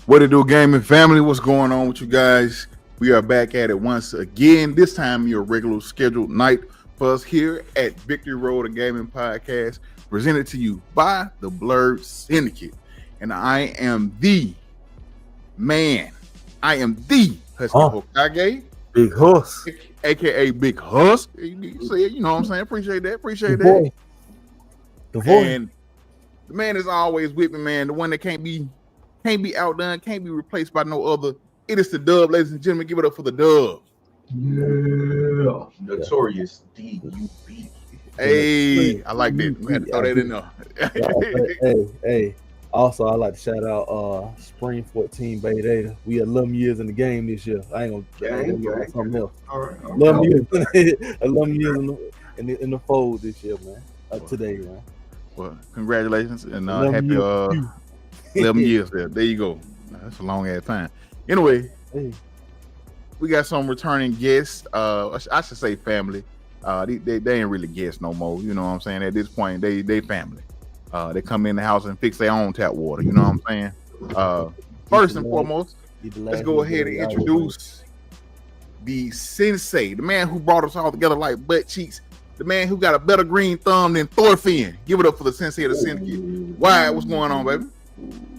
What it do, gaming family? What's going on with you guys? We are back at it once again. This time, your regular scheduled night for us here at Victory Road, a gaming podcast, presented to you by the Blurred Syndicate. And I am the man. I am the Husky Hokage, Big Huss, aka Big Huss. You know what I'm saying? Appreciate that. Appreciate the that. voice. And the man is always with me, man. The one that can't be outdone, can't be replaced by no other. It is the Dub, ladies and gentlemen. Give it up for the Dub. Yeah, notorious DUB. Hey, I like that. We had to throw that in there. hey. Also, I'd like to shout out Spring 14 Bay Data. We had 11 years in the game this year. I ain't gonna something else. All right. 11 years, 11 years in the fold this year, man. Today, man. Well, congratulations and happy 11 years there. There you go. That's a long ass time. Anyway, we got some returning guests. I should say family. They ain't really guests no more. You know what I'm saying? At this point, they family. They come in the house and fix their own tap water. You know what I'm saying? First and foremost, let's go ahead and introduce the sensei, the man who brought us all together like butt cheeks, the man who got a better green thumb than Thorfinn. Give it up for the sensei of the syndicate. Why? What's going on, baby?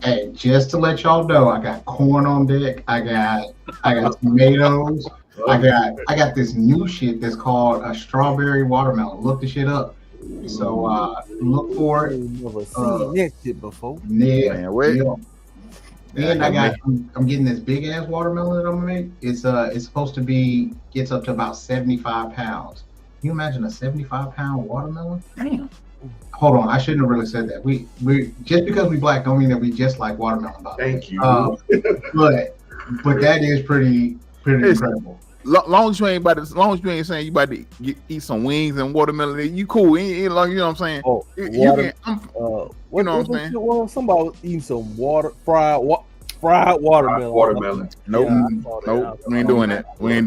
Hey, just to let y'all know, I got corn on deck. I got tomatoes. I got this new shit that's called a strawberry watermelon. Look the shit up. So look for it. Never seen that shit before. Yeah. Man, wait. Yeah. And I'm getting this big ass watermelon that I'm gonna make. It's supposed to be gets up to about 75 pounds. Can you imagine a 75-pound watermelon? Damn. Hold on, I shouldn't have really said that. We just because we black don't mean that we just like watermelon. Thank you. But that is pretty incredible. Long as you ain't saying you about to eat some wings and watermelon, you cool. You know what I'm saying? Oh, you know what I'm saying? Well, somebody was eating some fried watermelon. Watermelon. Nope. We ain't doing that. We ain't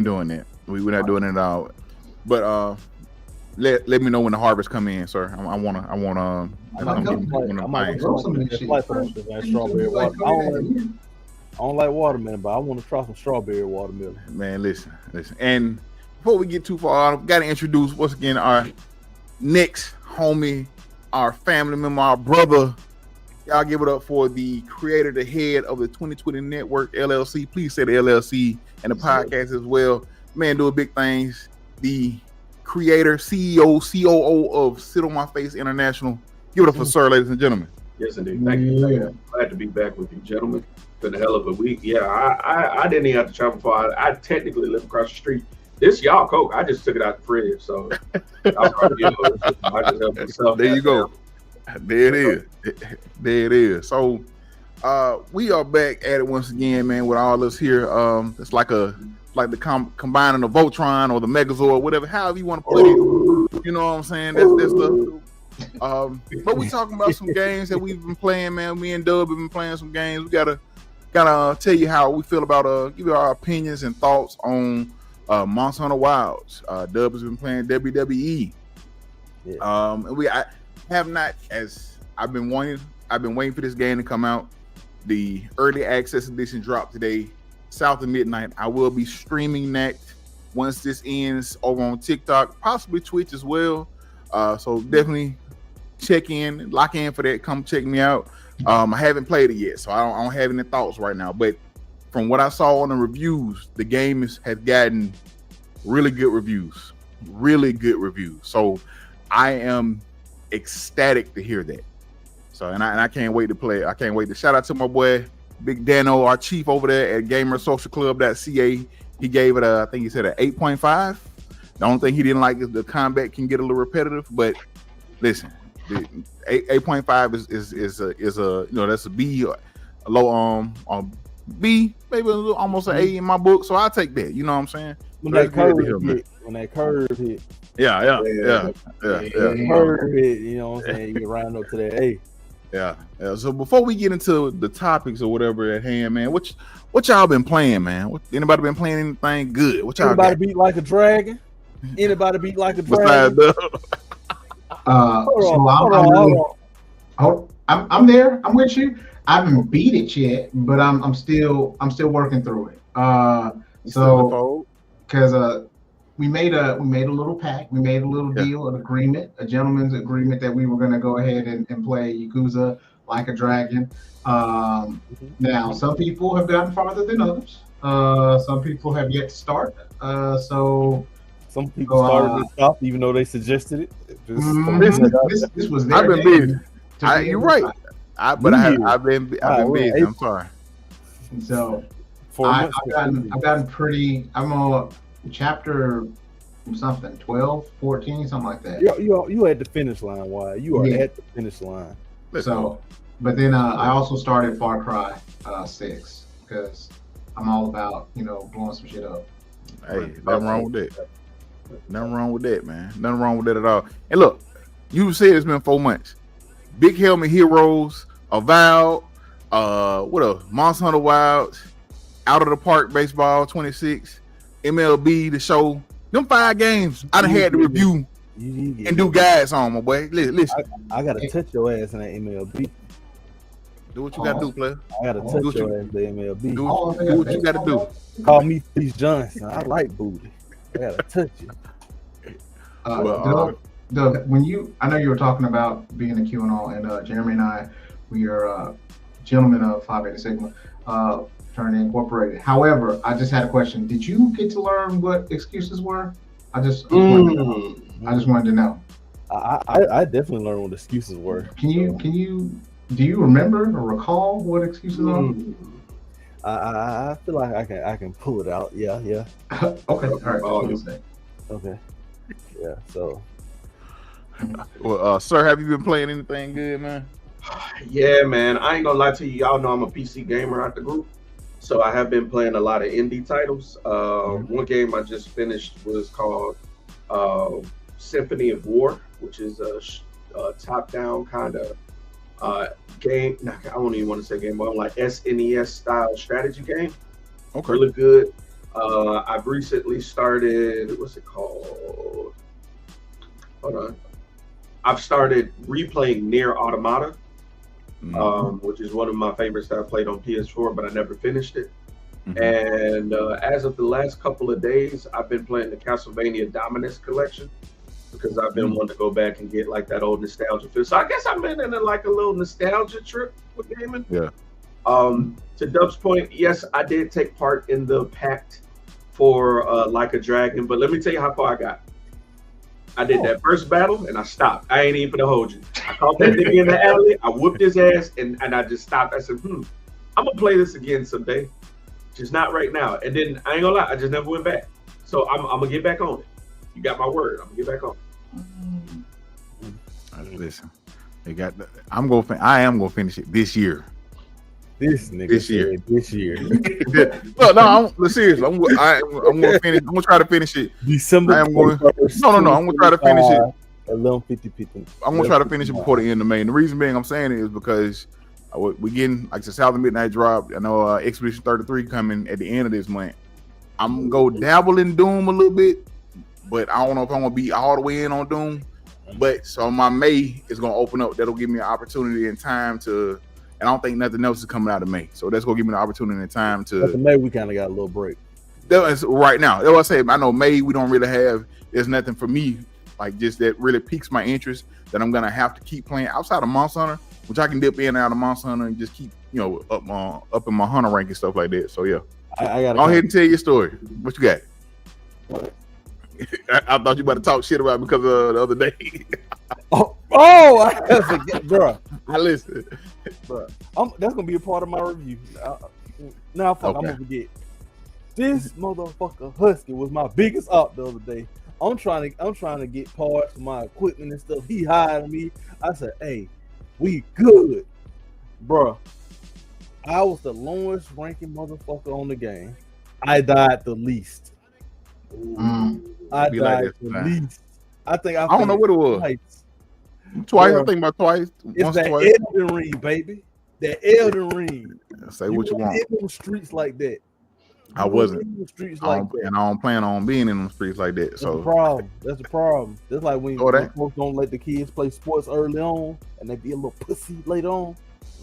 doing that. We're not doing it at all. But let me know when the harvest come in, sir. I wanna grow some of this shit. Strawberry watermelon. I don't like watermelon, but I want to try some strawberry watermelon. Man, listen. And before we get too far, I've got to introduce once again our next homie, our family member, our brother. Y'all give it up for the creator, the head of the 2020 Network LLC. Please say the LLC and the podcast as well. Man, doing big things. The creator, CEO, COO of Sit on My Face International. Give it up for sir, ladies and gentlemen. Yes, indeed. Thank you. Glad to be back with you, gentlemen. Been a hell of a week. Yeah, I didn't even have to travel far. I technically live across the street. This y'all Coke, I just took it out the fridge. So I just helped myself. There you go. There it is. So we are back at it once again, man, with all us here. It's like the combining the Voltron or the Megazord, whatever, however you want to put it. You know what I'm saying? That's the but we talking about some games that we've been playing, man. Me and Dub have been playing some games. We gotta tell you how we feel about give you our opinions and thoughts on Monster Hunter Wilds. Dub has been playing WWE. Yeah. And I have not, as I've been waiting for this game to come out. The early access edition dropped today, south of midnight. I will be streaming that once this ends over on TikTok, possibly Twitch as well. So definitely lock in for that. Come check me out. I haven't played it yet, so I don't have any thoughts right now. But from what I saw on the reviews, the game has gotten really good reviews. So I am ecstatic to hear that. So and I can't wait to play it. I can't wait to shout out to my boy Big Dano, our chief over there at GamerSocialClub.ca. He gave it I think he said an 8.5. The only thing he didn't like is the combat can get a little repetitive, but listen, the 8.5 is a that's a B, a low B, maybe almost an A in my book. So I'll take that. You know what I'm saying? When that curve hit. Yeah. Curve hit, you know what I'm saying? You get round up to that A. Yeah. So before we get into the topics or whatever at hand, man, what y'all been playing, man? Anybody been playing anything good? What y'all Anybody beat like a dragon? Anybody beat like a dragon? I'm there. I'm with you. haven't beat it yet, but I'm still working through it. So because we made a little pact, we made a little deal, an agreement, a gentleman's agreement that we were going to go ahead and play Yakuza Like a Dragon. Now some people have gotten farther than others. Some people have yet to start. So some people started and stopped, even though they suggested it. This was their I've been busy. You're right. I've been busy. I'm sorry. So I've gotten pretty. I'm on chapter something 12, 14, something like that. You at the finish line. Why? You are at the finish line. So, but then I also started Far Cry 6 because I'm all about blowing some shit up. Hey, nothing wrong with that. Nothing wrong with that, man. Nothing wrong with that at all. And look, you said it's been 4 months. Big Helmet Heroes, Avowed, what else? Monster Hunter Wilds, Out of the Park Baseball 26, MLB The Show. Them 5 games I done had to review and do guides on, my boy. Listen. I gotta touch your ass in that MLB. Do what you gotta do, player. I gotta touch your ass in the MLB. Do what you gotta do. Call me Peace Johnson. I like booty. I gotta touch you. Doug, I know you were talking about being a QAnon, and Jeremy and I, we are gentlemen of Phi Beta Sigma, Fraternity Incorporated. However, I just had a question. Did you get to learn what excuses were? I just wanted to know. I definitely learned what excuses were. Do you remember or recall what excuses are? I feel like I can pull it out. Yeah. Okay. All right. Okay. Yeah. So. Well, sir, have you been playing anything good, man? Yeah, man. I ain't gonna lie to you. Y'all know I'm a PC gamer out the group, so I have been playing a lot of indie titles. One game I just finished was called Symphony of War, which is a top-down kind of game. I don't even want to say game, but I'm like SNES style strategy game. Okay. Really good. I've recently started. What's it called? Hold on. I've started replaying Nier Automata, which is one of my favorites that I played on PS4, but I never finished it. And as of the last couple of days, I've been playing the Castlevania Dominus collection because I've been wanting to go back and get like that old nostalgia feel. So I guess I've been in like a little nostalgia trip with gaming. Yeah. To Dub's point, yes, I did take part in the pact for Like a Dragon, but let me tell you how far I got. I did that first battle and I stopped. I ain't even gonna hold you. I caught that nigga in the alley, I whooped his ass, and I just stopped. I said, I'm gonna play this again someday. Just not right now. And then I ain't gonna lie, I just never went back. So I'm gonna get back on it. You got my word. I'm gonna get back on it. Listen, I am gonna finish it this year. This nigga this year. No, seriously. I'm gonna finish. I'm gonna try to finish it. December. I'm gonna try to finish it. 11:50. I'm gonna try to finish it before the end of May. And the reason being, I'm saying it is because we're getting like the Southern Midnight Drop. I know Expedition 33 coming at the end of this month. I'm gonna go dabble in Doom a little bit, but I don't know if I'm gonna be all the way in on Doom. But so my May is gonna open up. That'll give me an opportunity and time to. And I don't think nothing else is coming out of May. So that's going to give me an opportunity and time to... But May, we kind of got a little break. That's right now. That's what I say. I know May, we don't really have... There's nothing for me, like just that really piques my interest that I'm going to have to keep playing outside of Monster Hunter, which I can dip in and out of Monster Hunter and just keep, up in my Hunter rank and stuff like that. So, yeah. I got to go ahead and tell your story. What you got? What? I thought you about to talk shit about because of the other day. I forget, bro. I listened. Bro, that's gonna be a part of my review. I'm gonna forget. This motherfucker Husky was my biggest op the other day. I'm trying to get parts for my equipment and stuff. He hired me. I said, "Hey, we good, bro." I was the lowest ranking motherfucker on the game. I died the least. I died the least. I don't know what it was. Twice. I think about twice. It's that Elden Ring, baby. That Elden Ring. Say what you want. In them streets like that. I wasn't. In them streets like that. And I don't plan on being in them streets like that. That's the problem. That's the problem. That's like when folks don't let the kids play sports early on, and they be a little pussy later on.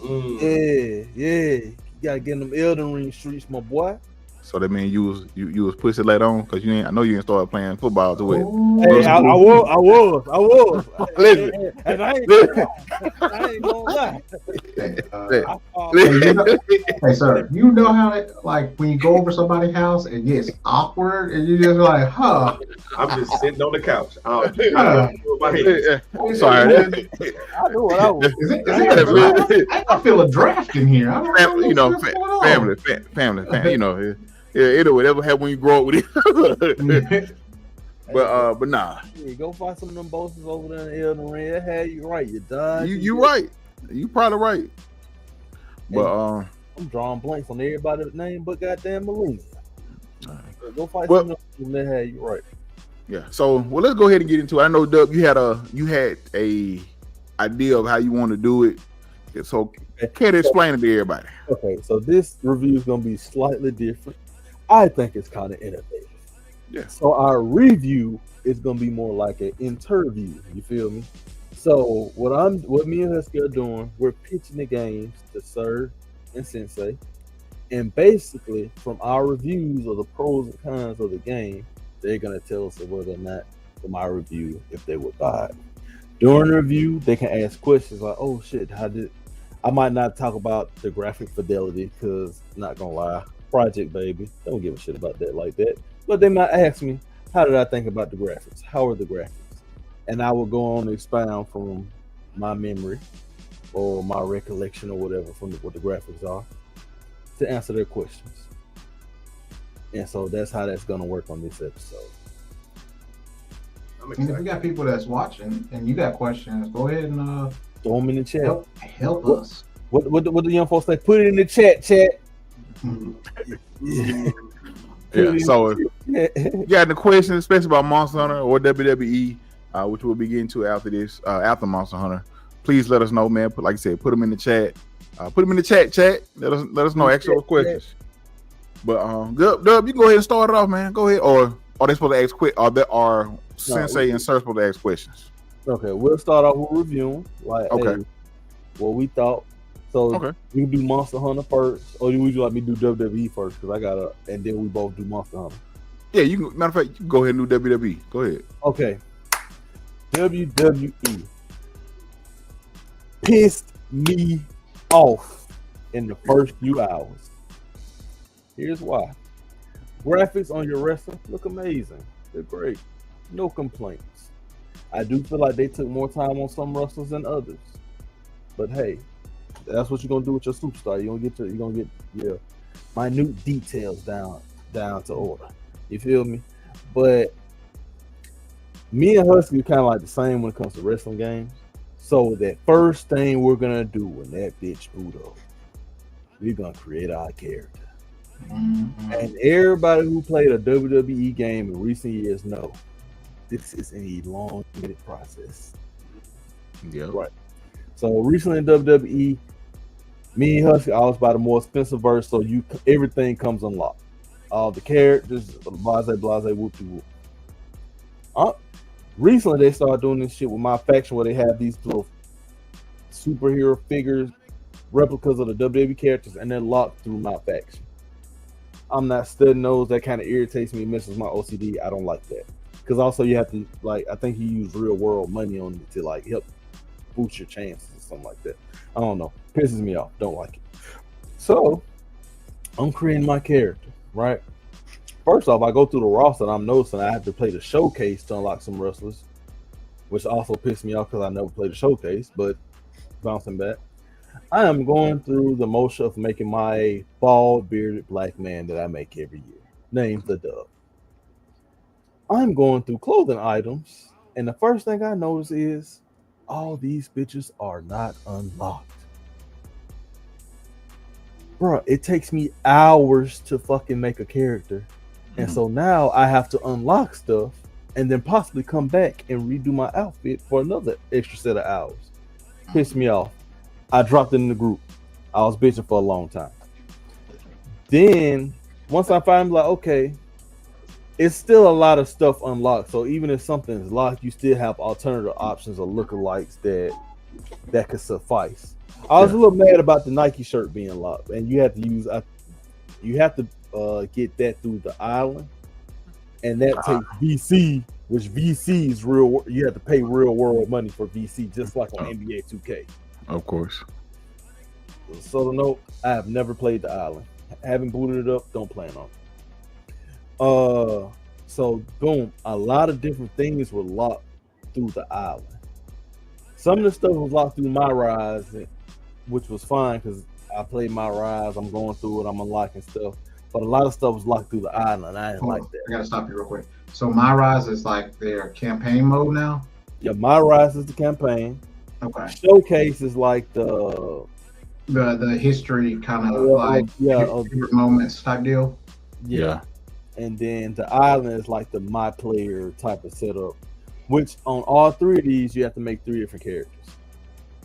Yeah. You gotta get in them Elden Ring streets, my boy. So that means you was pussy later on because you ain't. I know you ain't started playing football to it. Hey, I was. Listen. And I ain't gonna lie. Hey, sir, you know how it, like when you go over somebody's house, it gets awkward, and you just like, huh? I'm just sitting on the couch. Sorry. I know what I was. I feel a draft in here. I don't know. You know, family. You know, it'll whatever happen when you grow up with it. But nah. Yeah, go find some of them bosses over there in Elden Ring. That had you right. You done. You right. You probably right. But I'm drawing blanks on everybody's name, but goddamn Melina. Go fight Well, some of them that had you right. yeah. So let's go ahead and get into it. I know Dub, you had a idea of how you want to do it. So can you explain it to everybody? Okay, so this review is gonna be slightly different. I think it's kind of innovative. Yeah. So our review is gonna be more like an interview. You feel me? So what me and Husky are doing, we're pitching the games to Sir and Sensei, and basically from our reviews of the pros and cons of the game, they're gonna tell us whether or not from our review if they would buy it. During the review, they can ask questions like, "Oh shit, I might not talk about the graphic fidelity because, not gonna lie, Project Baby, don't give a shit about that like that. But they might ask me, how did I think about the graphics? How are the graphics? And I will go on to expound from my memory or my recollection or whatever from what the graphics are to answer their questions. And so that's how that's gonna work on this episode. And if we got people that's watching and you got questions, go ahead and Throw them in the chat. help us. What the young folks say? Put it in the chat. Yeah. So if you got any questions, especially about Monster Hunter or WWE, which we'll be getting to after this, after Monster Hunter, please let us know, man. Like I said, put them in the chat. Put them in the chat. Let us know extra questions. But Dub, you can go ahead and start it off, man. Go ahead. Or are they supposed to ask are Sensei and Sir supposed to ask questions? Okay, we'll start off with reviewing. Like, okay, hey, what we thought. So we can do Monster Hunter first, or would you like me to do WWE first? Because and then we both do Monster Hunter. Yeah, you can. Matter of fact, you can go ahead and do WWE. Go ahead. Okay. WWE pissed me off in the first few hours. Here's why. Graphics on your wrestler look amazing. They're great. No complaints. I do feel like they took more time on some wrestlers than others. But hey, that's what you're gonna do with your superstar. You're gonna get your minute details down to order. You feel me? But me and Husky are kind of like the same when it comes to wrestling games. So that first thing we're gonna do when that bitch boot up, we're gonna create our character. Mm-hmm. And everybody who played a WWE game in recent years know this is a long-winded process. Yeah. Right. So recently in WWE, me and Husky, I was by the more expensive verse, so everything comes unlocked. All the characters, blase, whoop-de-whoop. Recently they started doing this shit with my faction where they have these little superhero figures, replicas of the WWE characters, and they're locked through my faction. I'm not studying those. That kind of irritates me, messes my OCD. I don't like that. Because also you have to, like, I think you use real world money on it to, like, help boost your chances or something like that. I don't know. Pisses me off. Don't like it. So, I'm creating my character, right? First off, I go through the roster and I'm noticing I have to play the showcase to unlock some wrestlers, which also pissed me off because I never played the showcase, but bouncing back. I am going through the motion of making my bald, bearded black man that I make every year, named the Dub. I'm going through clothing items, and the first thing I notice is all these bitches are not unlocked. Bro, it takes me hours to fucking make a character. And so now I have to unlock stuff and then possibly come back and redo my outfit for another extra set of hours. Pissed me off. I dropped it in the group. I was bitching for a long time. Then once I finally like, okay, it's still a lot of stuff unlocked. So even if something's locked, you still have alternative options or lookalikes that could suffice. I was a little mad about the Nike shirt being locked, and you have to use get that through the island, and that takes VC, which VC is real. You have to pay real world money for VC, just like on NBA 2K. Of course. So no, I have never played the island. Haven't booted it up. Don't plan on. So boom, a lot of different things were locked through the island. Some of the stuff was locked through my rise, which was fine because I played my rise. I'm going through it. I'm unlocking stuff. But a lot of stuff was locked through the island. I didn't like that. I gotta stop you real quick. So my rise is like their campaign mode now. Yeah, my rise is the campaign. Okay. Showcase is like the history kind of like favorite moments type deal. Yeah. And then the island is like the my player type of setup, which on all three of these you have to make 3 different characters.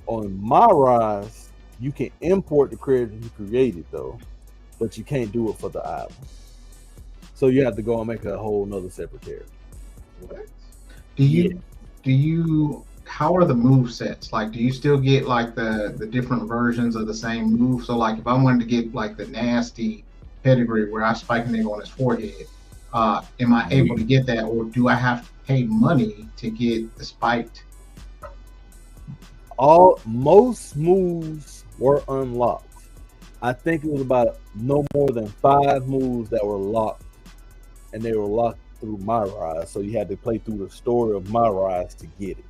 On my rise, you can import the character you created though, but you can't do it for the island. So you have to go and make a whole nother separate character. Do you how are the move sets? Like, do you still get like the different versions of the same move? So like if I wanted to get like the nasty pedigree where I spike a nigga on his forehead, am I able to get that, or do I have to pay money to get the spiked? Most moves were unlocked. I think it was about no more than 5 moves that were locked, and they were locked through my rise. So you had to play through the story of my rise to get it.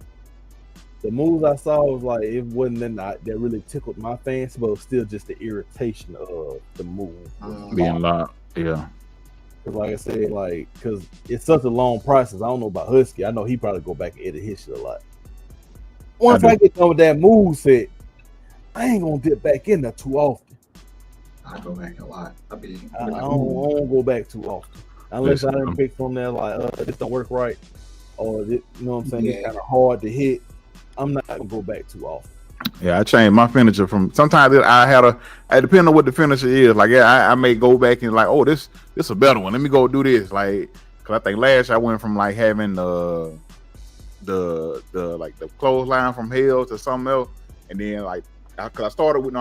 The moves I saw was like, it wasn't that really tickled my fancy, but it was still just the irritation of the move being locked. Yeah. Because like I said, because it's such a long process. I don't know about Husky. I know he probably go back and edit his shit a lot. Once I get done with that move set, I ain't gonna dip back in there too often. I go back a lot. I don't go back too often unless I didn't pick from there like this don't work right, or you know what I'm saying, it's kind of hard to hit. I'm not gonna go back too often. Yeah, I changed my finisher from sometimes I depending on what the finisher is. Like, I may go back and like, oh, this a better one. Let me go do this. Like, cause I think last year I went from like having the clothesline from hell to something else, and then like cause I started with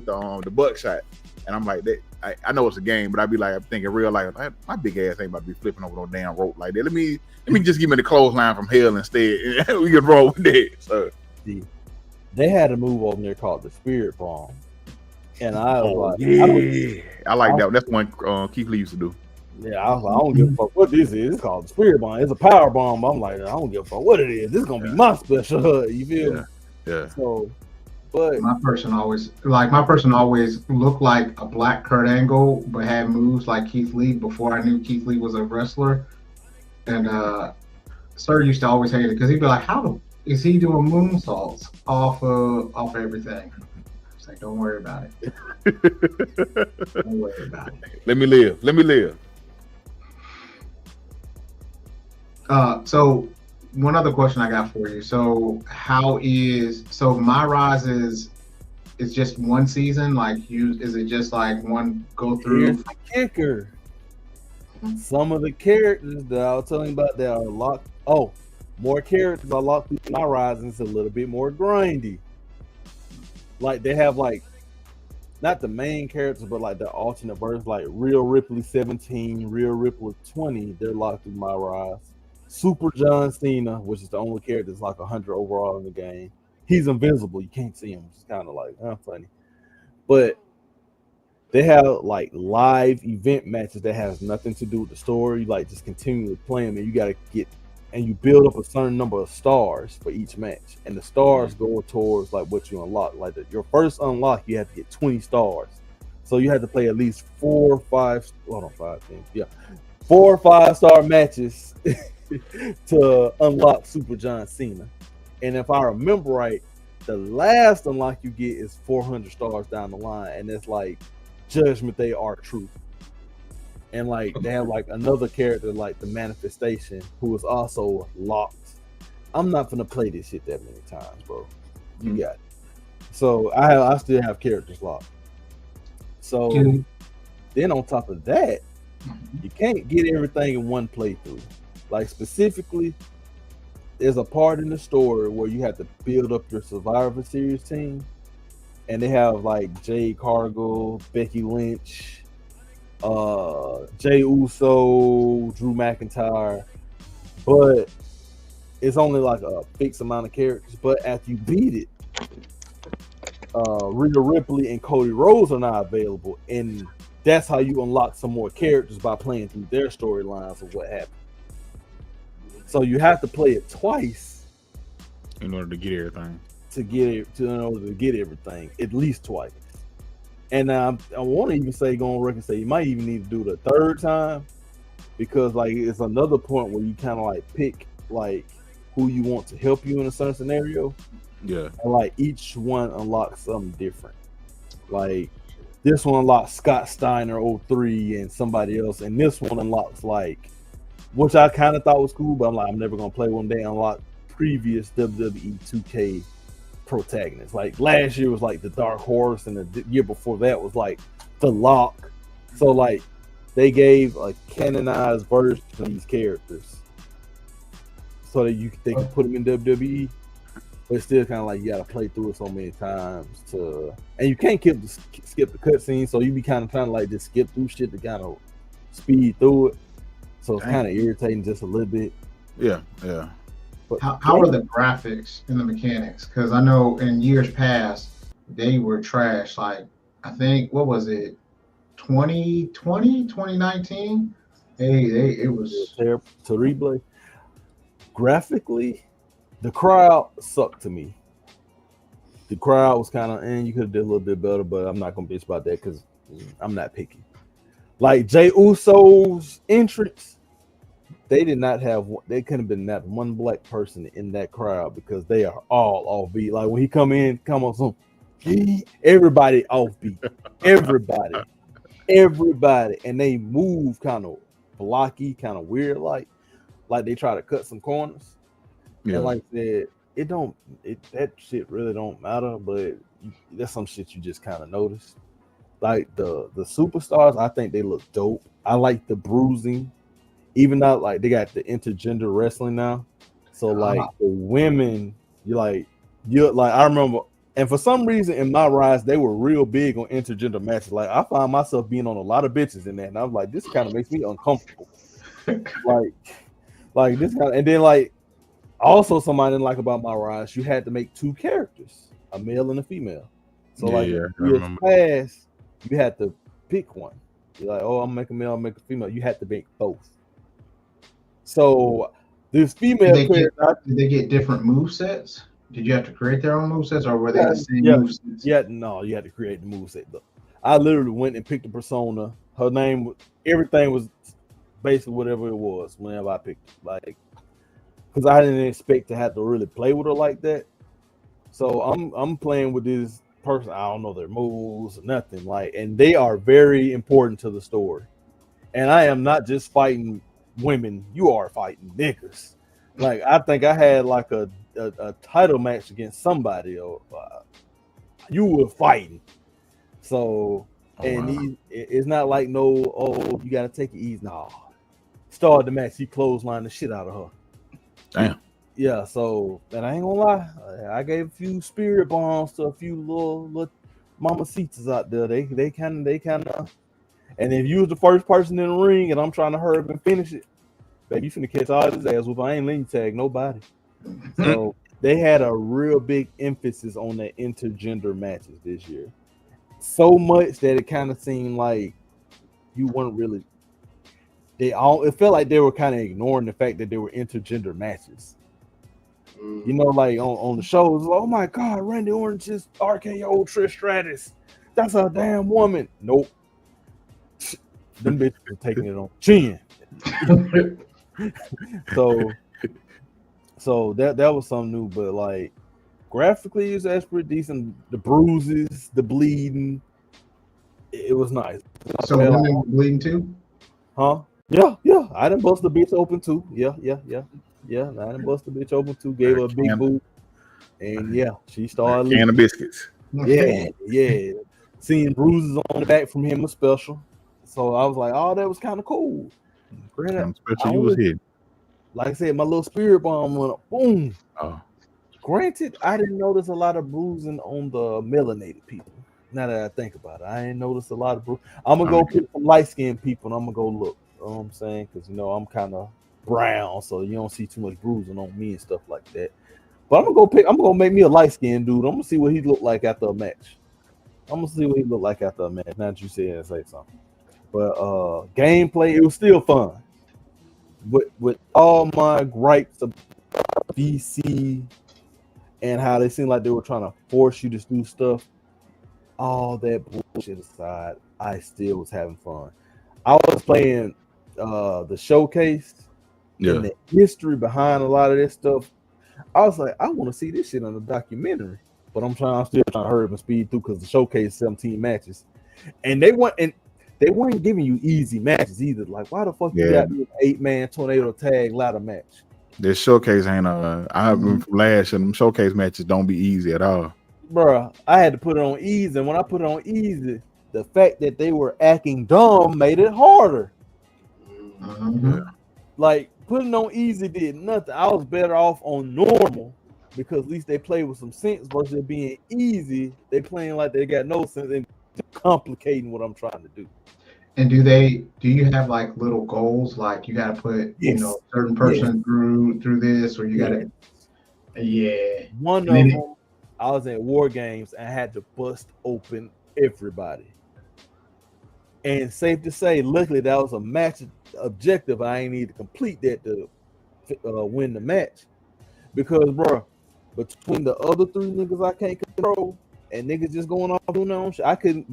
the buckshot, and I'm like that. I know it's a game, but I'd be like, I'm thinking real life, my big ass ain't about to be flipping over no damn rope like that. Let me just give me the clothesline from hell instead. We can roll with that. So they had a move over there called the Spirit Bomb, and I was I like that one. That's the one Keith Lee used to do. Yeah, I was like, I don't give a fuck what this is. It's called the Spirit Bomb. It's a power bomb. I'm like, I don't give a fuck what it is. This is gonna be my special. You feel me? Yeah. So, but my person always looked like a black Kurt Angle, but had moves like Keith Lee before I knew Keith Lee was a wrestler. And Sir used to always hate it because he'd be like, "How is he doing moonsaults off everything?" It's like, don't worry about it. Don't worry about it. Let me live. So one other question I got for you. So My Rise is just one season? Is it just like one go through? Here's the kicker. Some of the characters that I was telling you about that are locked. Oh, more characters are locked through My Rise, and it's a little bit more grindy. Like they have not the main characters, but like the alternate versions, like Real Ripley 17, Real Ripley 20. They're locked through My Rise. Super John Cena, which is the only character that's like 100 overall in the game. He's invisible. You can't see him. It's kind of like funny. But they have like live event matches that has nothing to do with the story. You like just continually playing, and you got to you build up a certain number of stars for each match. And the stars go towards like what you unlock. Like your first unlock, you have to get 20 stars. So you have to play at least 4 or 5 5-star matches to unlock Super John Cena. And if I remember right, the last unlock you get is 400 stars down the line, and it's like Judgment Day R-Truth. And like they have like another character like the Manifestation who is also locked. I'm not gonna play this shit that many times, bro. You got it. So I still have characters locked. So then on top of that, you can't get everything in one playthrough. Like specifically, there's a part in the story where you have to build up your Survivor Series team, and they have like Jade Cargill, Becky Lynch, Jey Uso, Drew McIntyre, but it's only like a fixed amount of characters. But after you beat it, Rhea Ripley and Cody Rhodes are not available, and that's how you unlock some more characters by playing through their storylines of what happened. So you have to play it twice in order to get everything. In order to get everything, at least twice. And I want to even say, go on record and say you might even need to do it a third time, because like it's another point where you kind of like pick like who you want to help you in a certain scenario. Yeah. And like each one unlocks something different. Like this one unlocks Scott Steiner 03 and somebody else, and this one unlocks like, which I kind of thought was cool, but I'm like, I'm never gonna play one day. Unlock previous WWE 2K protagonists. Like last year was like the Dark Horse, and the year before that was like the Lock. So like they gave a canonized version of these characters so that they can put them in WWE. But it's still kind of like you gotta play through it so many times and you can't skip the cutscene, so you be kind of trying to like just skip through shit to kind of speed through it. So it's kind of irritating just a little bit. Yeah. But how are the graphics and the mechanics? Because I know in years past they were trash. Like I think what was it, 2020, 2019? It was terrible. Graphically, the crowd sucked to me. The crowd was kind of, and you could have did a little bit better, but I'm not gonna bitch about that because I'm not picky. Like Jey Uso's entrance, they couldn't have been that one black person in that crowd because they are all offbeat. Like when he come on some, everybody offbeat, everybody, and they move kind of blocky, kind of weird, like they try to cut some corners. Yeah. And like I said, that shit really don't matter, but that's some shit you just kind of notice. Like the superstars, I think they look dope. I like the bruising, even though like they got the intergender wrestling now. So like the women, you're like I remember, and for some reason in my rise, they were real big on intergender matches. Like I find myself being on a lot of bitches in that, and I was like, this kind of makes me uncomfortable. like this kind of, and then like. Also, somebody didn't like about my rise, you had to make two characters, a male and a female. So years past, you had to pick one. You're like, oh, I'm gonna make a male, I'm make a female. You had to make both. So this female did they get different move sets? Did you have to create their own move sets, or were they the same move sets? Yeah, no, you had to create the move set. I literally went and picked a persona. Her name, everything was basically whatever it was whenever I picked it. Like, because I didn't expect to have to really play with her like that. So I'm playing with this person. I don't know their moves or nothing. Like, and they are very important to the story. And I am not just fighting women. You are fighting niggas. Like, I think I had like a title match against somebody, or you were fighting. So, it's not like you got to take it easy. No. Started the match. He clotheslined the shit out of her. Damn. Yeah, so, and I ain't gonna lie, I gave a few spirit bombs to a few little mamacitas out there. They kind of, and if you was the first person in the ring and I'm trying to hurry up and finish it, baby, you finna catch all his ass whoop. I ain't letting you tag nobody. So they had a real big emphasis on the intergender matches this year. So much that it kind of seemed like you weren't really. It felt like they were kind of ignoring the fact that they were intergender matches. You know, like on the shows, like, oh my God, Randy Orton just RKO Trish Stratus. That's a damn woman. Nope. Them bitches are taking it on chin. So that was something new, but like graphically, it's actually pretty decent. The bruises, the bleeding, it was nice. So women were bleeding too? Huh? Yeah. I done bust the bitch open too. Yeah. I done bust the bitch open too. Gave her a big boot, and she started. Can of biscuits. Yeah. Seeing bruises on the back from him was special. So I was like, oh, that was kind of cool. Special you was here. Like I said, my little spirit bomb went up. Boom. Oh. Granted, I didn't notice a lot of bruising on the melanated people. Now that I think about it, I ain't noticed a lot of bruising. I'm gonna go pick some light skinned people and I'm gonna go look. You know what I'm saying? Because I'm kind of brown, so you don't see too much bruising on me and stuff like that. But I'm gonna make me a light skinned dude. I'm gonna see what he look like after a match. Now that you said and say something. But gameplay, it was still fun. But with all my gripes of VC and how they seemed like they were trying to force you to do stuff, all that bullshit aside, I still was having fun. I was playing the showcase and the history behind a lot of this stuff. I was like, I want to see this shit on the documentary, but I'm still trying to hurry up and speed through because the showcase 17 matches, and they weren't giving you easy matches either. Like, why the fuck you got me an 8-man tornado tag ladder match? This showcase ain't I remember from last year, them showcase matches don't be easy at all. Bruh, I had to put it on easy, and when I put it on easy, the fact that they were acting dumb made it harder. Like, putting on easy did nothing. I was better off on normal because at least they play with some sense versus being easy. They playing like they got no sense and complicating what I'm trying to do. And do you have like little goals, like you got to put a certain person through this, or you got to one of them, I was at War Games and I had to bust open everybody, and safe to say, luckily that was a match objective. I ain't need to complete that to win the match, because bro, between the other 3 niggas I can't control and niggas just going off doing their own shit, I couldn't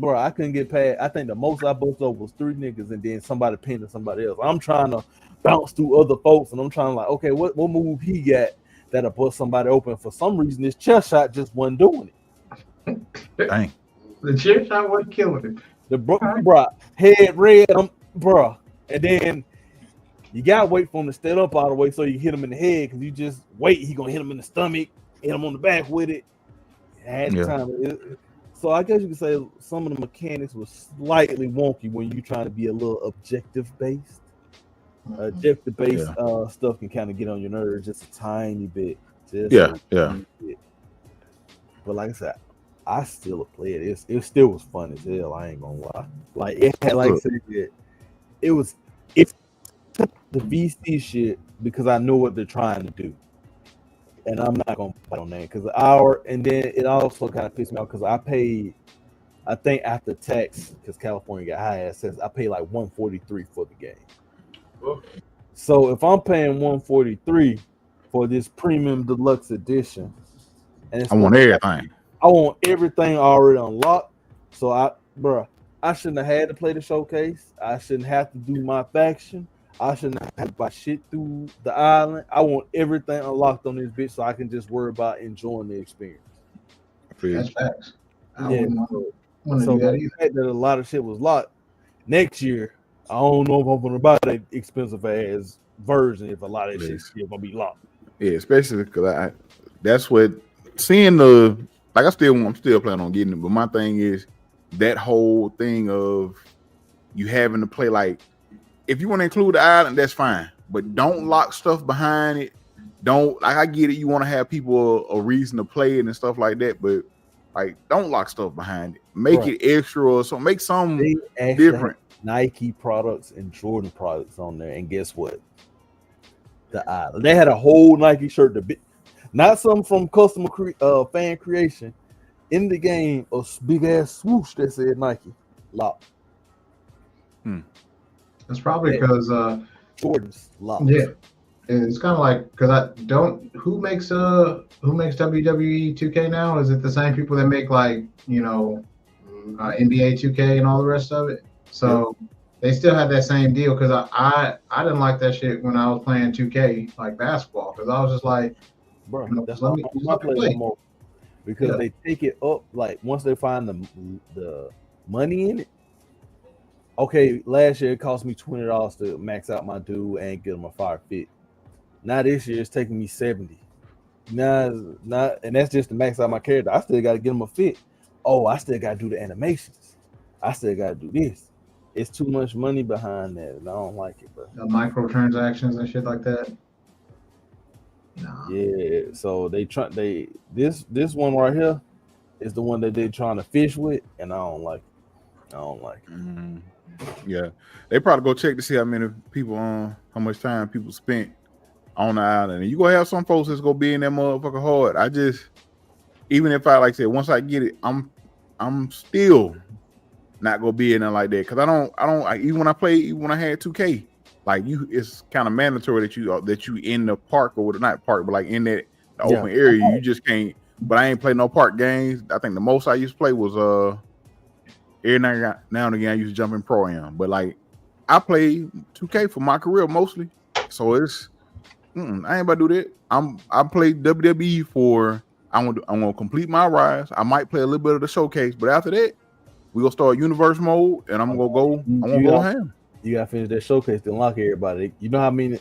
get past. I think the most I busted over was 3 niggas and then somebody pinning somebody else. I'm trying to bounce through other folks and I'm trying to like, okay, what move he got that'll bust somebody open? For some reason, this chair shot just wasn't doing it. Dang. The chair shot wasn't killing it. The bro, head red, bro, and then you gotta wait for him to stand up all the way so you hit him in the head, because you just wait, he gonna hit him in the stomach, hit him on the back with it. So I guess you could say some of the mechanics were slightly wonky when you're trying to be a little objective based. Stuff can kind of get on your nerves just a tiny bit. Bit. But like I said, I still play it. It still was fun as hell. I ain't gonna lie. Like it had, like I said, it's the VC shit because I know what they're trying to do. And I'm not gonna fight on that because and then it also kind of pissed me off because I paid, I think after tax, because California got high ass, I paid like $143 for the game. Oh. So if I'm paying $143 for this premium deluxe edition, and I want everything. I want everything already unlocked. So I shouldn't have had to play the showcase. I shouldn't have to do my faction. I shouldn't have to buy shit through the island. I want everything unlocked on this bitch so I can just worry about enjoying the experience. That's facts. So the fact that a lot of shit was locked, next year, I don't know if I'm going to buy that expensive ass version if a lot of shit still going to be locked. Yeah, especially because that's what seeing I'm still planning on getting it, but my thing is that whole thing of you having to play like, if you want to include the island, that's fine, but don't lock stuff behind it. Don't, like, I get it, you want to have people a reason to play it and stuff like that, but like, don't lock stuff behind it. Make it extra or so. Make some different. Nike products and Jordan products on there, and guess what? The island. They had a whole Nike shirt, not some from customer fan creation. In the game, a big ass swoosh that said Nike locked. It's probably because Jordan's locked. Yeah, it's kind of like because who makes WWE 2K now? Is it the same people that make like NBA 2K and all the rest of it? So they still have that same deal because I didn't like that shit when I was playing 2K like basketball because I was just like, bro, that's why I'm not playing more because they take it up like once they find the money in it. Okay, last year it cost me $20 to max out my dude and get him a fire fit. Now this year it's taking me $70. And that's just to max out my character. I still got to get him a fit. Oh, I still got to do the animations. I still got to do this. It's too much money behind that, and I don't like it, bro. The microtransactions and shit like that. Nah. Yeah, so this one right here is the one that they trying to fish with, and I don't like it. I don't like it. Mhm. Yeah, they probably go check to see how many people how much time people spent on the island. And you gonna have some folks that's gonna be in that motherfucker hard. I just, even if I like I said, once I get it, I'm still not gonna be in there like that because even when I had 2K, like it's kind of mandatory that you in the park or not park, but like in the open area. You just can't. But I ain't play no park games. I think the most I used to play was every now and again I used to jump in Pro Am, but like I played 2K for my career mostly, so it's I ain't about to do that. I played WWE for I'm gonna complete my rise. I might play a little bit of the showcase, but after that we gonna start universe mode, and I'm gonna go ham. You gotta finish that showcase to unlock everybody. You know how many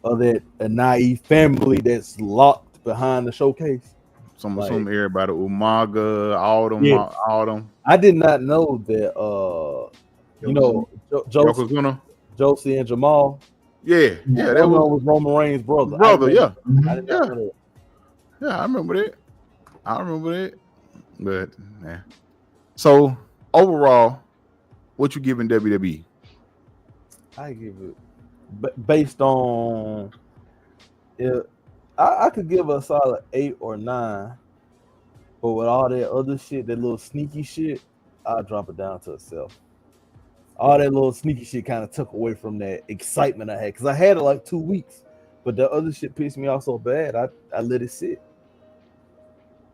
of that a naive family that's locked behind the showcase. Some everybody, Umaga, all them. I did not know that. Josie and Jamal. Yeah, that was Roman Reigns' brother. I did not know that. Yeah, I remember that. But yeah. So overall, what you giving WWE? I give it based on I could give a solid 8 or 9, but with all that other shit, that little sneaky shit, I'll drop it down to a 7. All that little sneaky shit kind of took away from that excitement I had because I had it like 2 weeks, but the other shit pissed me off so bad I let it sit.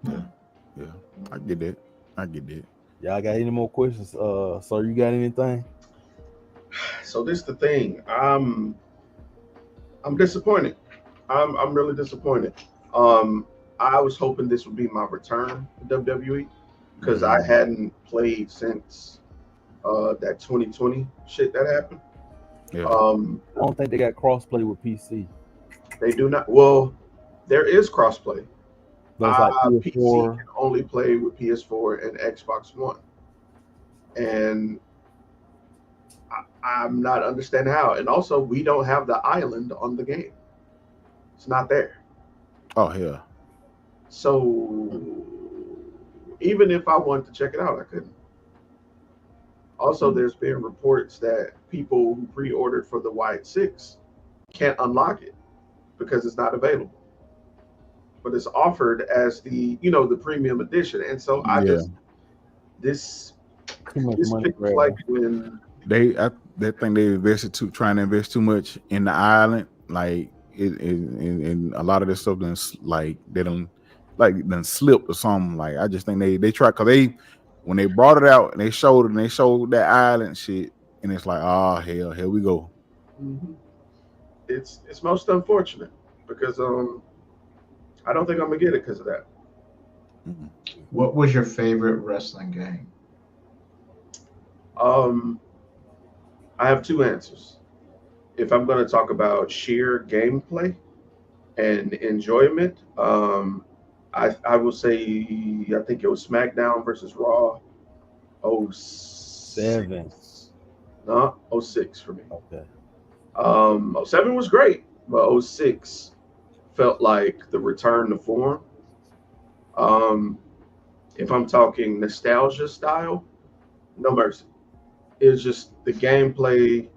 Yeah, I get that. Y'all got any more questions? Sir, you got anything? So this is the thing. I'm disappointed. I'm really disappointed. I was hoping this would be my return to WWE because I hadn't played since that 2020 shit that happened. Yeah. I don't think they got crossplay with PC. They do not. Well, there is crossplay. Like PC can only play with PS4 and Xbox One, and I'm not understanding how. And also, we don't have the island on the game. It's not there. Oh, yeah. So even if I wanted to check it out, I couldn't. Also, there's been reports that people who pre-ordered for the White 6 can't unlock it because it's not available. But it's offered as the premium edition. And so this feels like when they think they invested trying to invest too much in the island, like and a lot of this stuff done slipped or something. Like I just think they tried because when they brought it out and they showed that island shit, and it's like, oh hell, here we go. Mm-hmm. It's most unfortunate because I don't think I'm gonna get it because of that. Mm-hmm. What was your favorite wrestling game? I have 2 answers. If I'm going to talk about sheer gameplay and enjoyment, I will say I think it was SmackDown versus Raw 07. No, 06 for me. Okay. 07 was great, but 06 felt like the return to form. If I'm talking nostalgia style, No Mercy. It was just the gameplay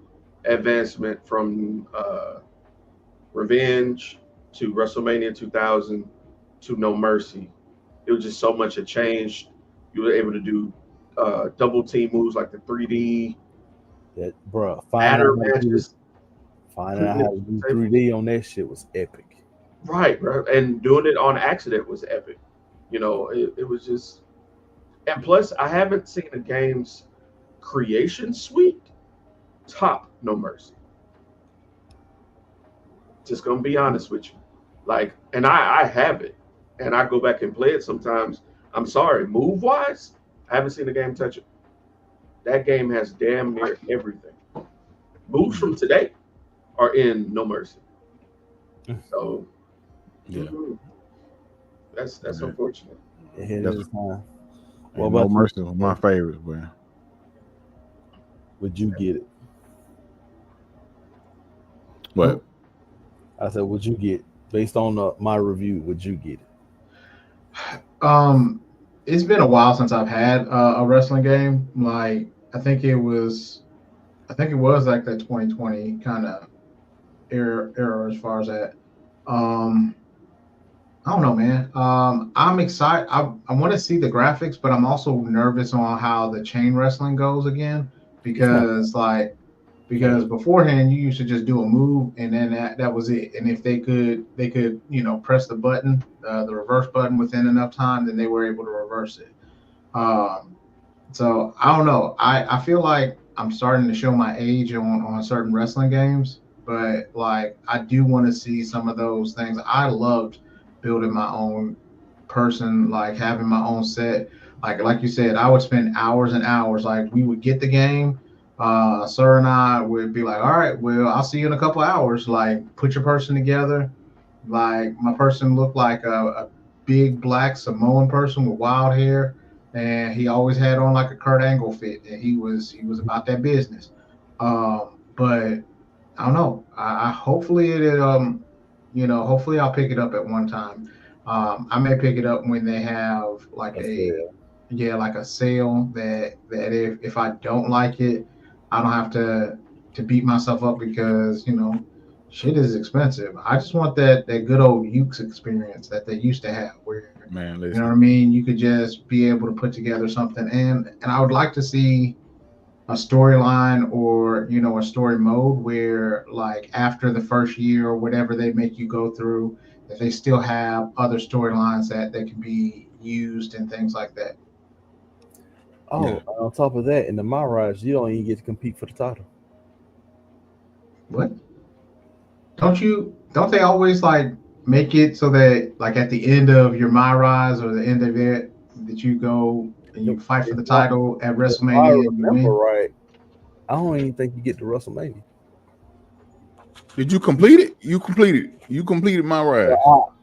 advancement from Revenge to WrestleMania 2000 to No Mercy. It was just so much had changed. You were able to do double team moves like the 3D. Ladder matches. Finding out how to do 3D on that shit was epic. Right, bro. And doing it on accident was epic. It was just. And plus, I haven't seen a game's creation suite top No Mercy. Just gonna be honest with you. And I have it, and I go back and play it sometimes. I'm sorry, move wise, I haven't seen a game touch it. That game has damn near everything. Moves from today are in No Mercy. So yeah, that's unfortunate. Well, No Mercy was my favorite, man. Would you get it? What? I said, would you get Based on my review, would you get it? It's been a while since I've had a wrestling game. Like I think it was like that 2020 kind of era as far as that. Um, I don't know, man. I'm excited. I want to see the graphics, but I'm also nervous on how the chain wrestling goes again It's not. because because beforehand you used to just do a move and then that was it. And if they could press the button, the reverse button within enough time, then they were able to reverse it. Um, so I don't know. I feel like I'm starting to show my age on certain wrestling games, but like I do want to see some of those things. I loved building my own person, like having my own set. Like you said, I would spend hours and hours. Like we would get the game. Sir and I would be like, all right, well, I'll see you in a couple hours. Like put your person together. Like my person looked like a big black Samoan person with wild hair, and he always had on like a Kurt Angle fit, and he was about that business. But I don't know. I hopefully hopefully I'll pick it up at one time. I may pick it up when they have like That's fair. like a sale that if I don't like it, I don't have to beat myself up because shit is expensive. I just want that good old Ukes experience that they used to have where Man, you know what listen. I mean, you could just be able to put together something, and I would like to see a storyline or a story mode where like after the first year or whatever they make you go through, that they still have other storylines that can be used and things like that. Oh, Yeah. on top of that, in the My Rise, you don't even get to compete for the title. What? Don't they always like make it so that like at the end of your My Rise or the end of it that you go and you Nope. fight for If the I, title at if I WrestleMania and you remember win? right, I don't even think you get to WrestleMania. Did you complete it? You completed. You completed my rise.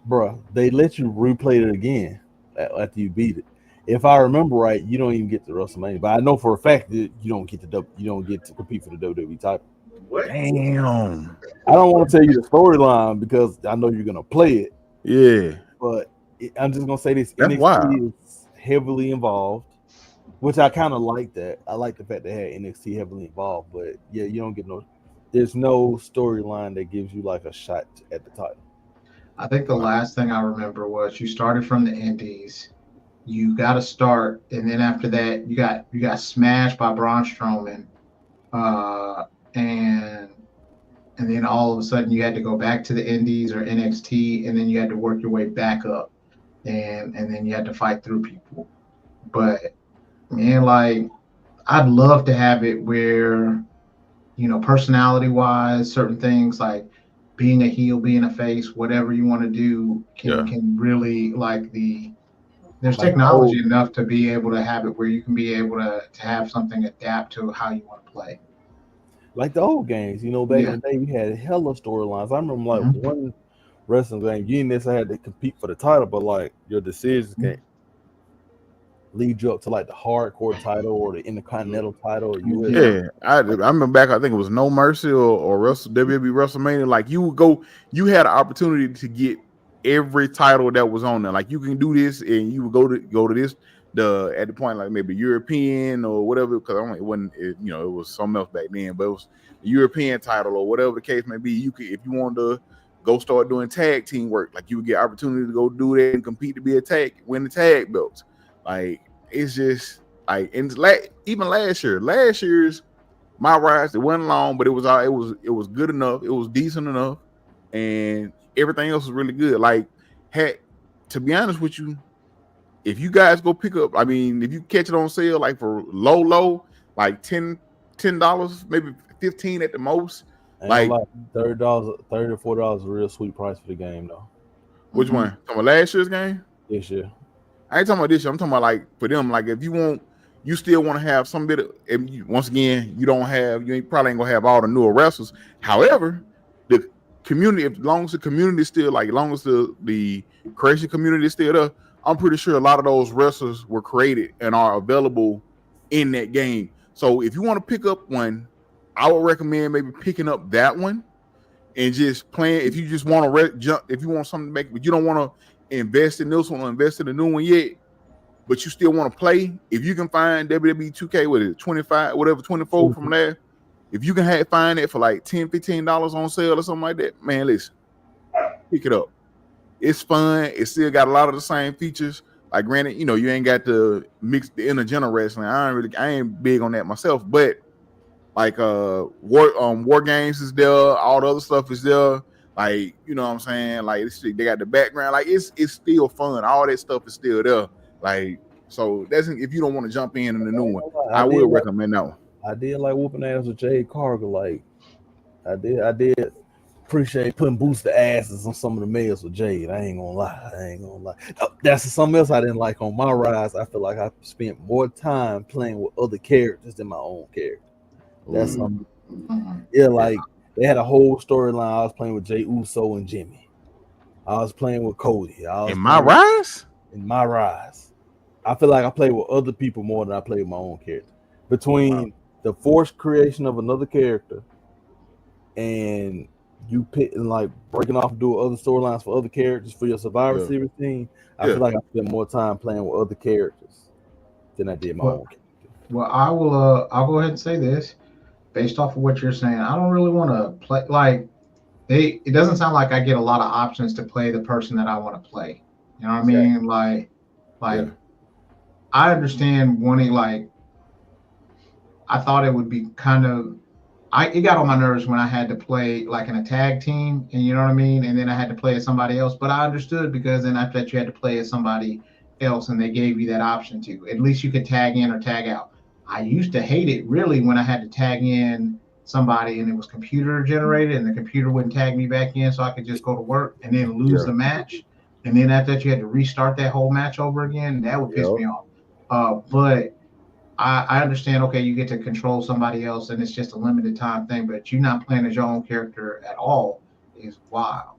Bruh, they let you replay it again after you beat it. If I remember right, you don't even get to WrestleMania. But I know for a fact that you don't get to compete for the WWE title. What? Damn. I don't want to tell you the storyline because I know you're gonna play it, Yeah. but I'm just gonna say this: That's wild. NXT is heavily involved, which I kind of like that. I like the fact they had NXT heavily involved, but yeah, you don't get no. There's no storyline that gives you like a shot at the title. I think the Wow. last thing I remember was you started from the Indies. You got to start, and then after that, you got smashed by Braun Strowman, uh, and and then all of a sudden you had to go back to the Indies or NXT, and then you had to work your way back up, and then you had to fight through people. But man, like I'd love to have it where personality wise, certain things like being a heel, being a face, whatever you want to do can Yeah. can really like there's Like the technology old, enough to be able to have it where you can be able to have something adapt to how you want to play. like the old games, back in Yeah. the day, we had hella storylines. I remember like Mhm. one wrestling game, you didn't necessarily had to compete for the title, but like your decisions can lead you up to like the hardcore title or the Intercontinental title or US. Yeah. Yeah. I remember back, I think it was No Mercy or WWE WrestleMania. Like you would go, you had an opportunity to get every title that was on there. Like you can do this and you would go to this at the point like maybe European or whatever, because it wasn't it was something else back then, but it was a European title or whatever the case may be. You could, if you wanted to go start doing tag team work, like you would get opportunity to go do that and compete to be a tag, win the tag belts. Like it's just like, and even last year's My Rise, it wasn't long, but it was good enough. It was decent enough, and everything else was really good. Like, heck, to be honest with you, if you guys go pick up, I mean, if you catch it on sale, like for low, like $10, maybe 15 at the most. I ain't gonna Like, lie, $30 or $40 is a real sweet price for the game though. which Mhm. one? Talking about last year's game? This year. I ain't talking about this year. I'm talking about like for them. Like if you still want to have some bit of. Once again, you probably ain't gonna have all the newer wrestlers. However, the community, as long as the community is still like, as long as the creation community is still there, I'm pretty sure a lot of those wrestlers were created and are available in that game. So if you want to pick up one, I would recommend maybe picking up that one. and just playing. If you just want to jump, if you want something to make, but you don't want to invest in this one or invest in the new one yet, but you still want to play. If you can find WWE 2K, what is it, 25, whatever, 24 from there. If you can find it for like $10, $15 on sale or something like that, man, listen, pick it up. It's fun. It still got a lot of the same features. Like, granted, you know, you ain't got to mix the intergender wrestling. I ain't big on that myself, but like war games is there, all the other stuff is there. Like, you know what I'm saying? Like, they got the background. Like, it's still fun. All that stuff is still there. Like, so that's if you don't want to jump in the new one, I will recommend that one. I did like whooping ass with Jade Cargill. Like, I did appreciate putting booster asses on some of the males with Jade. I ain't gonna lie. That's something else I didn't like on my rise. I feel like I spent more time playing with other characters than my own character. That's something. Yeah, like they had a whole storyline. I was playing with Jey Uso and Jimmy. I was playing with Cody. In my rise, I feel like I play with other people more than I play with my own character. Between the forced creation of another character and you picking like breaking off and doing other storylines for other characters for your Survivor Series team, I feel like I spent more time playing with other characters than I did my own character. Well, I'll go ahead and say this. Based off of what you're saying, I don't really want to play like it doesn't sound like I get a lot of options to play the person that I want to play. You know what I mean? Like I understand wanting, like, I thought it would be kind of, it got on my nerves when I had to play like in a tag team, and you know what I mean? And then I had to play as somebody else, but I understood because then after that you had to play as somebody else and they gave you that option to, at least you could tag in or tag out. I used to hate it really when I had to tag in somebody and it was computer generated and the computer wouldn't tag me back in so I could just go to work and then lose the match. And then after that you had to restart that whole match over again. That would piss me off. But I understand, okay, you get to control somebody else and it's just a limited time thing, but you not playing as your own character at all is wild.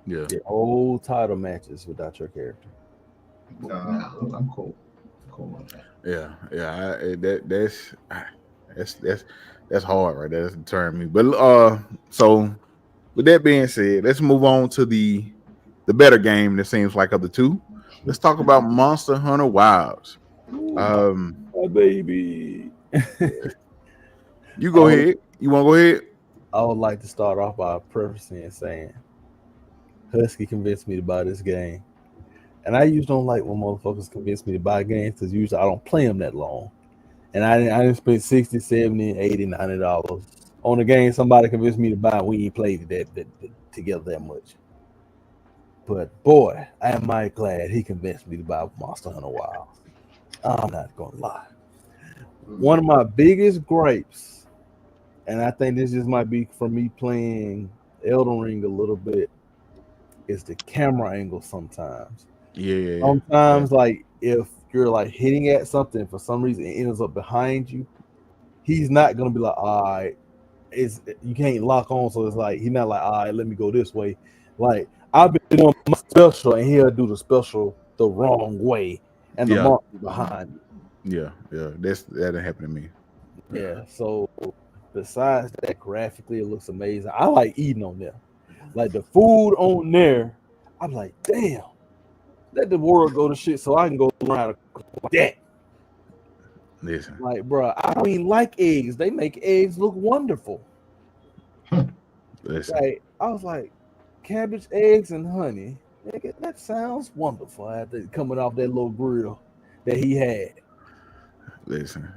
Yeah. The old title matches without your character. No, I'm cool. Yeah. That's hard, right? That's deterring me. But so with that being said, let's move on to the better game that seems like of the two. Let's talk about Monster Hunter Wilds. My baby. You go ahead. You want to go ahead? I would like to start off by prefacing and saying Husky convinced me to buy this game. And I usually don't like when motherfuckers convince me to buy games because usually I don't play them that long. And I didn't spend $60, $70, $80, $90 on a game somebody convinced me to buy. We ain't played that together that much. But boy, I am mighty glad he convinced me to buy Monster Hunter Wilds. I'm not going to lie. One of my biggest gripes, and I think this just might be from me playing Elden Ring a little bit, is the camera angle sometimes. Yeah. Sometimes, like, if you're, like, hitting at something, for some reason it ends up behind you, he's not going to be like, all right, you can't lock on, so it's like, he's not like, all right, let me go this way. Like, I've been doing my special, and he'll do the special the wrong way, and the mark behind me. Yeah, that happened to me. Yeah, so besides that, graphically, it looks amazing. I like eating on there. Like, the food on there, I'm like, damn, let the world go to shit so I can go learn how to cook like that. Listen. Like, bro, I don't even like eggs. They make eggs look wonderful. Listen. Like, I was like, cabbage, eggs, and honey. Nigga, that sounds wonderful after coming off that little grill that he had. Listen,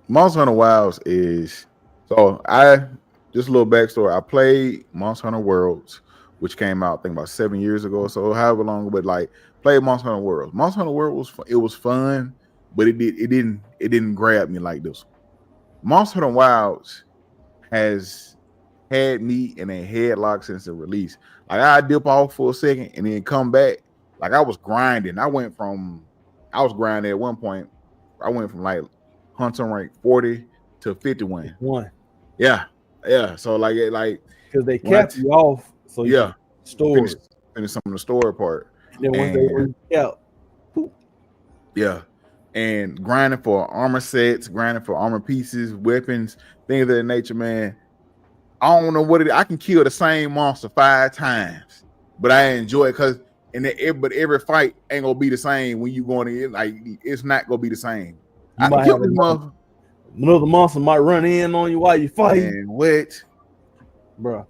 Monster Hunter Wilds is just a little backstory. I played Monster Hunter Worlds, which came out I think about 7 years ago, so however long, but like played Monster Hunter Worlds. Monster Hunter World was fun, but it didn't grab me like this. Monster Hunter Wilds has had me in a headlock since the release. Like, I dip off for a second and then come back. Like, I was grinding. I was grinding at one point. I went from like hunter rank 40 to 51. Yeah. So like because they kept you off. So you finish some of the story part. Then once they were out. Yeah. And grinding for armor sets, grinding for armor pieces, weapons, things of that nature, man. I don't know what it is. I can kill the same monster 5 times, but I enjoy it because but every fight ain't gonna be the same when you going in. Like it's not gonna be the same. You I might can kill have this mother. another monster might run in on you while you fight, And what? bro.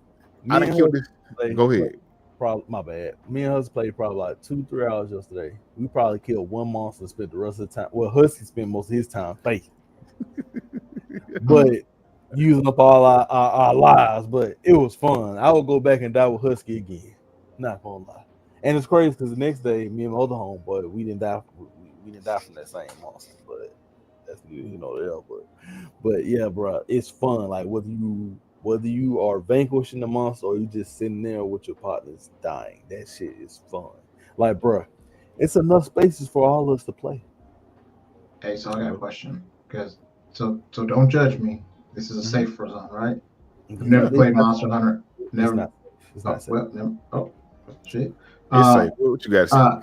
I done killed this. Go ahead. Probably my bad. Me and Husky played probably like 2-3 hours yesterday. We probably killed one monster and spent the rest of the time. Well, Husky spent most of his time fighting, but using up all our lives. But it was fun. I would go back and die with Husky again. Not gonna lie. And it's crazy because the next day, me and my other homeboy, we didn't die. We didn't die from that same monster, but that's but yeah, bro, it's fun. Like whether you are vanquishing the monster or you just sitting there with your partners dying, that shit is fun. Like, bro, it's enough spaces for all of us to play. Hey, so I got a question. Because so don't judge me. This is a safer zone, right? I've never played Monster Hunter. Never. It's not safe. Well, never. Oh, shit. It's safe. What you got to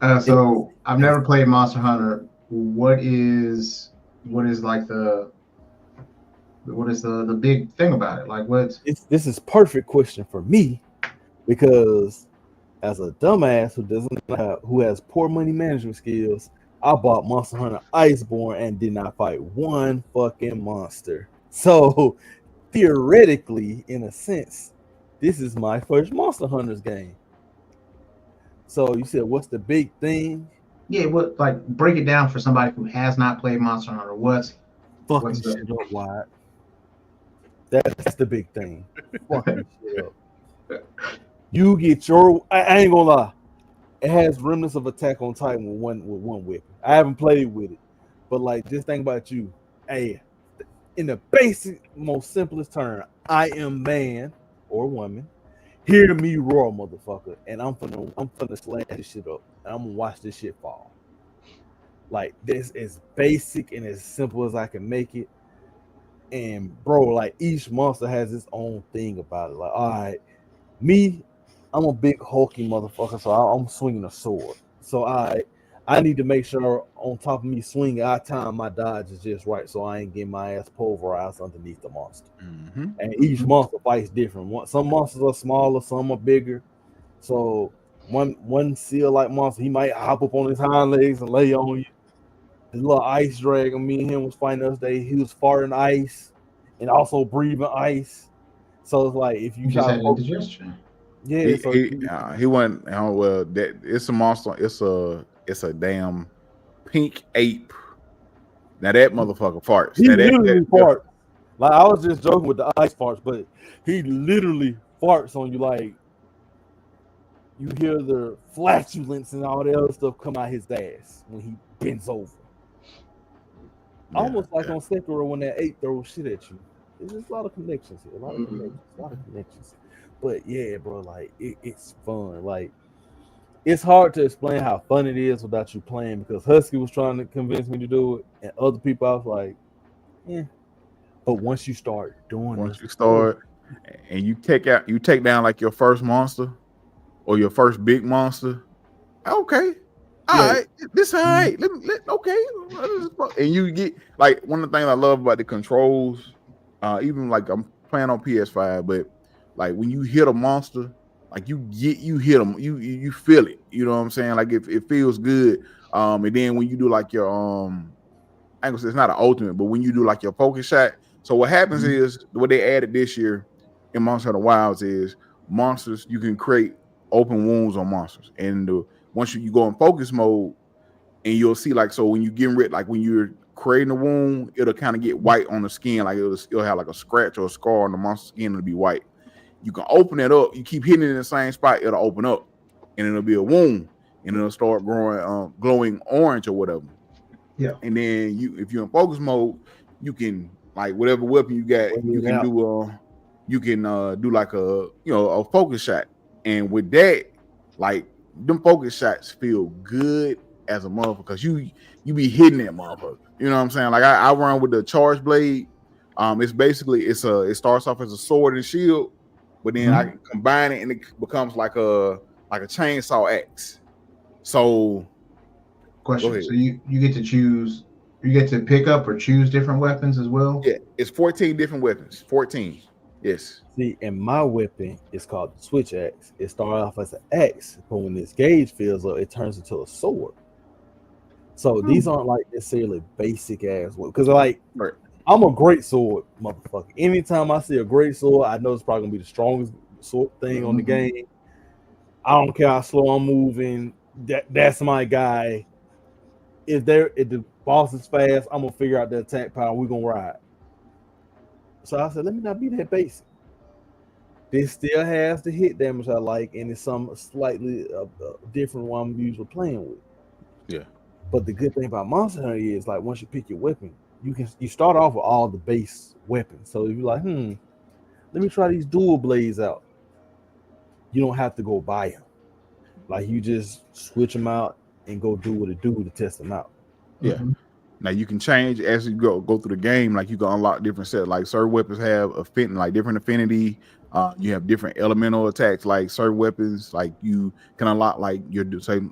say? So I've never played Monster Hunter. What is like the big thing about it? Like this is perfect question for me because as a dumbass who has poor money management skills, I bought Monster Hunter Iceborne and did not fight one fucking monster. So theoretically, in a sense, this is my first Monster Hunters game. So you said, what's the big thing? Yeah, what, like, break it down for somebody who has not played Monster Hunter. What's shit up wide? That's the big thing. Fucking shit up. You get your. I ain't gonna lie. It has remnants of Attack on Titan with one weapon. I haven't played with it, but like, just think about you. Hey, in the basic, most simplest term, I am man or woman. Hear me roar, motherfucker, and I'm finna slash this shit up, and I'm gonna watch this shit fall. Like, this is basic and as simple as I can make it. And bro, like, each monster has its own thing about it. Like, all right, me, I'm a big hulky motherfucker, so I'm swinging a sword. So I need to make sure on top of me swinging, I time my dodge is just right, so I ain't getting my ass pulverized underneath the monster. Mm-hmm. And each monster fights different. Some monsters are smaller, some are bigger. So one seal-like monster, he might hop up on his hind legs and lay on you. The little ice dragon, me and him was fighting the other day. He was farting ice and also breathing ice. So it's like, if you just try had to indigestion. Yeah, he went. Oh, well, that it's a monster. It's a damn pink ape. Now that motherfucker farts. He now literally farts. Like, I was just joking with the ice farts, but he literally farts on you. Like, you hear the flatulence and all the other stuff come out his ass when he bends over. Almost like on Sekiro when that ape throws shit at you. There's just a lot of connections here. A lot of connections. But yeah, bro, like, it's fun. Like, it's hard to explain how fun it is without you playing, because Husky was trying to convince me to do it, and other people, I was like, yeah. But once you start doing and you take down like your first monster or your first big monster, okay. All right, this all right. Okay, and you get, like, one of the things I love about the controls, even like I'm playing on PS5, but like when you hit a monster, like you hit them, you feel it. You know what I'm saying? Like it feels good. And then when you do like your I ain't gonna say it's not an ultimate, but when you do like your focus shot. So what happens is, what they added this year in Monster Hunter Wilds is monsters, you can create open wounds on monsters, and once you go in focus mode, and you'll see, like, so when you getting rid, like when you're creating a wound, it'll kind of get white on the skin, like it'll have like a scratch or a scar on the monster skin, it'll be white. You can open it up, you keep hitting it in the same spot, it'll open up, and it'll be a wound, and it'll start growing, glowing orange or whatever. Yeah. And then if you're in focus mode, you can, like, whatever weapon you got, you can do like a focus shot. And with that, like, them focus shots feel good as a motherfucker, because you be hitting that motherfucker. You know what I'm saying? Like, I run with the charge blade. It's basically it starts off as a sword and shield, but then I can combine it and it becomes like a chainsaw axe. So, question. So you get to choose, you get to pick up or choose different weapons as well? Yeah, it's 14 different weapons. 14. Yes. See, and my weapon is called the switch axe. It started off as an axe, but when this gauge fills up, it turns into a sword. So these aren't like necessarily basic ass weapons. Because like Right. I'm a great sword motherfucker. Anytime I see a great sword, I know it's probably gonna be the strongest sword thing on the game. I don't care how slow I'm moving. That's my guy. If the boss is fast, I'm gonna figure out the attack power. We're gonna ride. So I said, let me not be that basic. This still has the hit damage I like, and it's some slightly different one I'm usually playing with. Yeah. But the good thing about Monster Hunter is like once you pick your weapon, you start off with all the base weapons. So if you're like, let me try these dual blades out. You don't have to go buy them. Like you just switch them out and go do what it do to test them out. Yeah. Now you can change as you go through the game. Like you can unlock different sets. Like certain weapons have different affinity. You have different elemental attacks. Like certain weapons, like you can unlock like your same.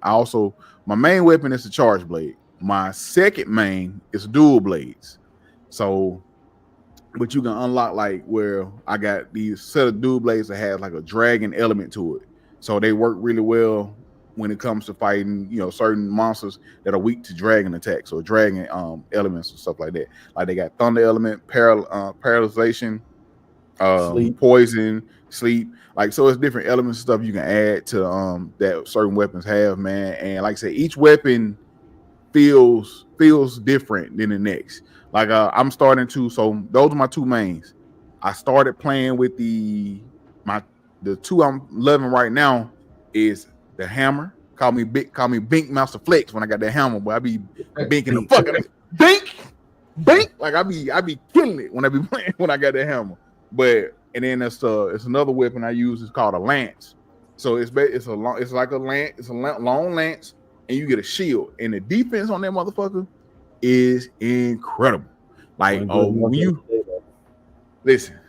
My main weapon is the charge blade. My second main is dual blades. So, but you can unlock like where I got these set of dual blades that have like a dragon element to it. So they work really well when it comes to fighting, certain monsters that are weak to dragon attacks or dragon elements and stuff like that. Like they got thunder element, paralyzation, Sleep. poison, sleep. Like so, it's different elements and stuff you can add to that certain weapons have, man. And like I said, each weapon feels different than the next. Like I'm starting to. So those are my two mains. I started playing with the two I'm loving right now is the hammer. Call me Bink Master Flex when I got that hammer, but I be binking the fucking bink. Like I be killing it when I be playing when I got that hammer. But and then it's another weapon I use. It's called a lance. So it's like a lance. It's a long lance, and you get a shield. And the defense on that motherfucker is incredible. Like when you listen,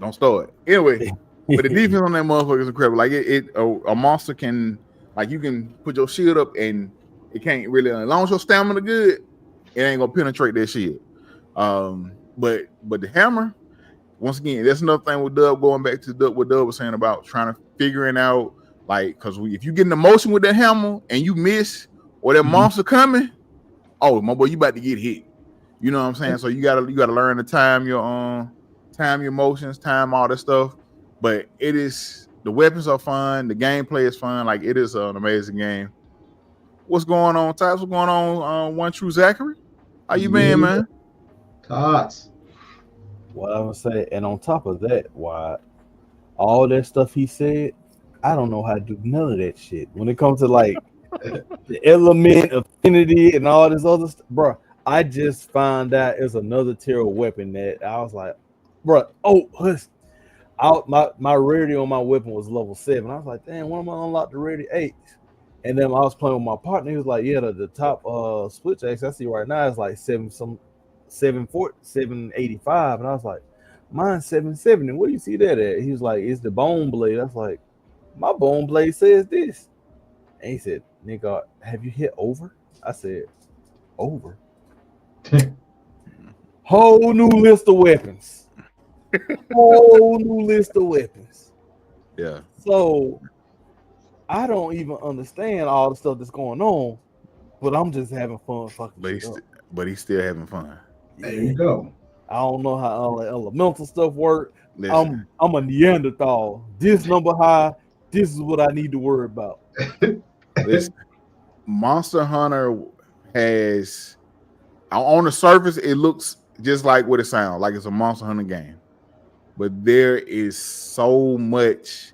don't start anyway. But the defense on that motherfucker is incredible. Like a monster can, like you can put your shield up and it can't really, as long as your stamina good, it ain't gonna penetrate that shield. But the hammer, once again, that's another thing with Dub. Going back to what Dub was saying about trying to figuring out, like, because if you get in the motion with that hammer and you miss or that monster coming, oh my boy, you about to get hit. You know what I'm saying? So you gotta learn to time your motions, time all that stuff. But the weapons are fun. The gameplay is fun. Like it is an amazing game. What's going on, Tots? What's going on? One True Zachary? How you been, man? Tots. What I would say, and on top of that, why all that stuff he said, I don't know how to do none of that shit. When it comes to like the element, affinity, and all this other stuff, bro. I just found out it's another tier of weapon that I was like, bro. My rarity on my weapon was level 7. I was like, damn, when am I unlock the rarity 8? And then I was playing with my partner. He was like, yeah, the top switch axe I see right now is like 785. And I was like, mine's 770. Where do you see that at? He was like, it's the bone blade. I was like, my bone blade says this. And he said, nigga, have you hit over? I said, over. Whole new list of weapons. Whole new list of weapons. Yeah. So I don't even understand all the stuff that's going on, but I'm just having fun fucking. But he's still having fun. There you go. I don't know how all the elemental stuff work. Listen. I'm a Neanderthal. This number high. This is what I need to worry about. Listen, Monster Hunter has, on the surface, it looks just like what it sounds like. It's a Monster Hunter game. But there is so much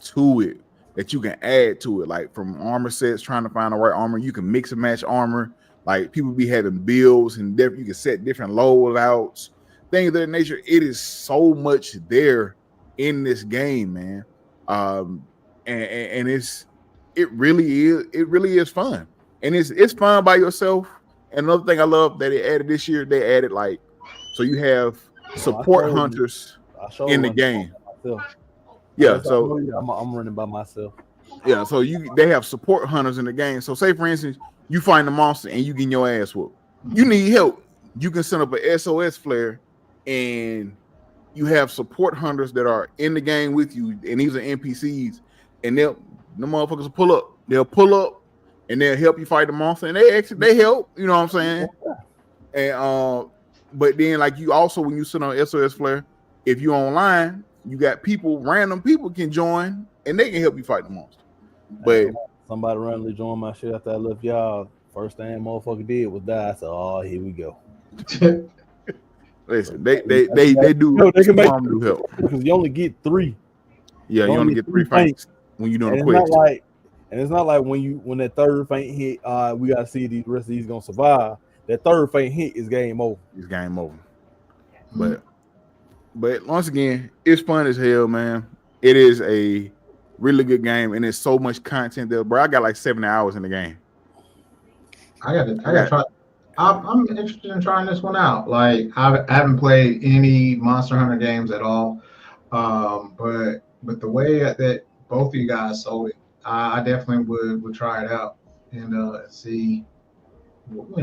to it that you can add to it, like from armor sets, trying to find the right armor. You can mix and match armor. Like people be having builds and you can set different loadouts, things of that nature. It is so much there in this game, man. And it really is fun. And it's fun by yourself. And another thing I love that they added this year, they added like, so you have support hunters in the game. Yeah, so I'm running by myself. Yeah, so they have support hunters in the game. So say for instance, you find the monster and you get your ass whooped. You need help. You can send up an SOS flare and you have support hunters that are in the game with you, and these are NPCs, and the motherfuckers will pull up. They'll pull up and they'll help you fight the monster, and they help. You know what I'm saying? And but then like you also when you sit on SOS Flare, if you're online, you got random people can join, and they can help you fight the monster. But somebody randomly joined my shit after I left y'all. First thing motherfucker did was die. I said, "Oh, here we go." Listen, they do. They can make do help because you only get 3. Yeah, you only get 3 fights when you're doing a quest. It's not like when that third faint hit, we gotta see if the rest of these gonna survive. That third faint hit is game over. It's game over. But once again, it's fun as hell, man. It is a really good game, and there's so much content there, bro. I got like 70 hours in the game. I gotta try. I'm interested in trying this one out. Like I haven't played any Monster Hunter games at all, but the way that both of you guys sold it, I definitely would try it out and see, what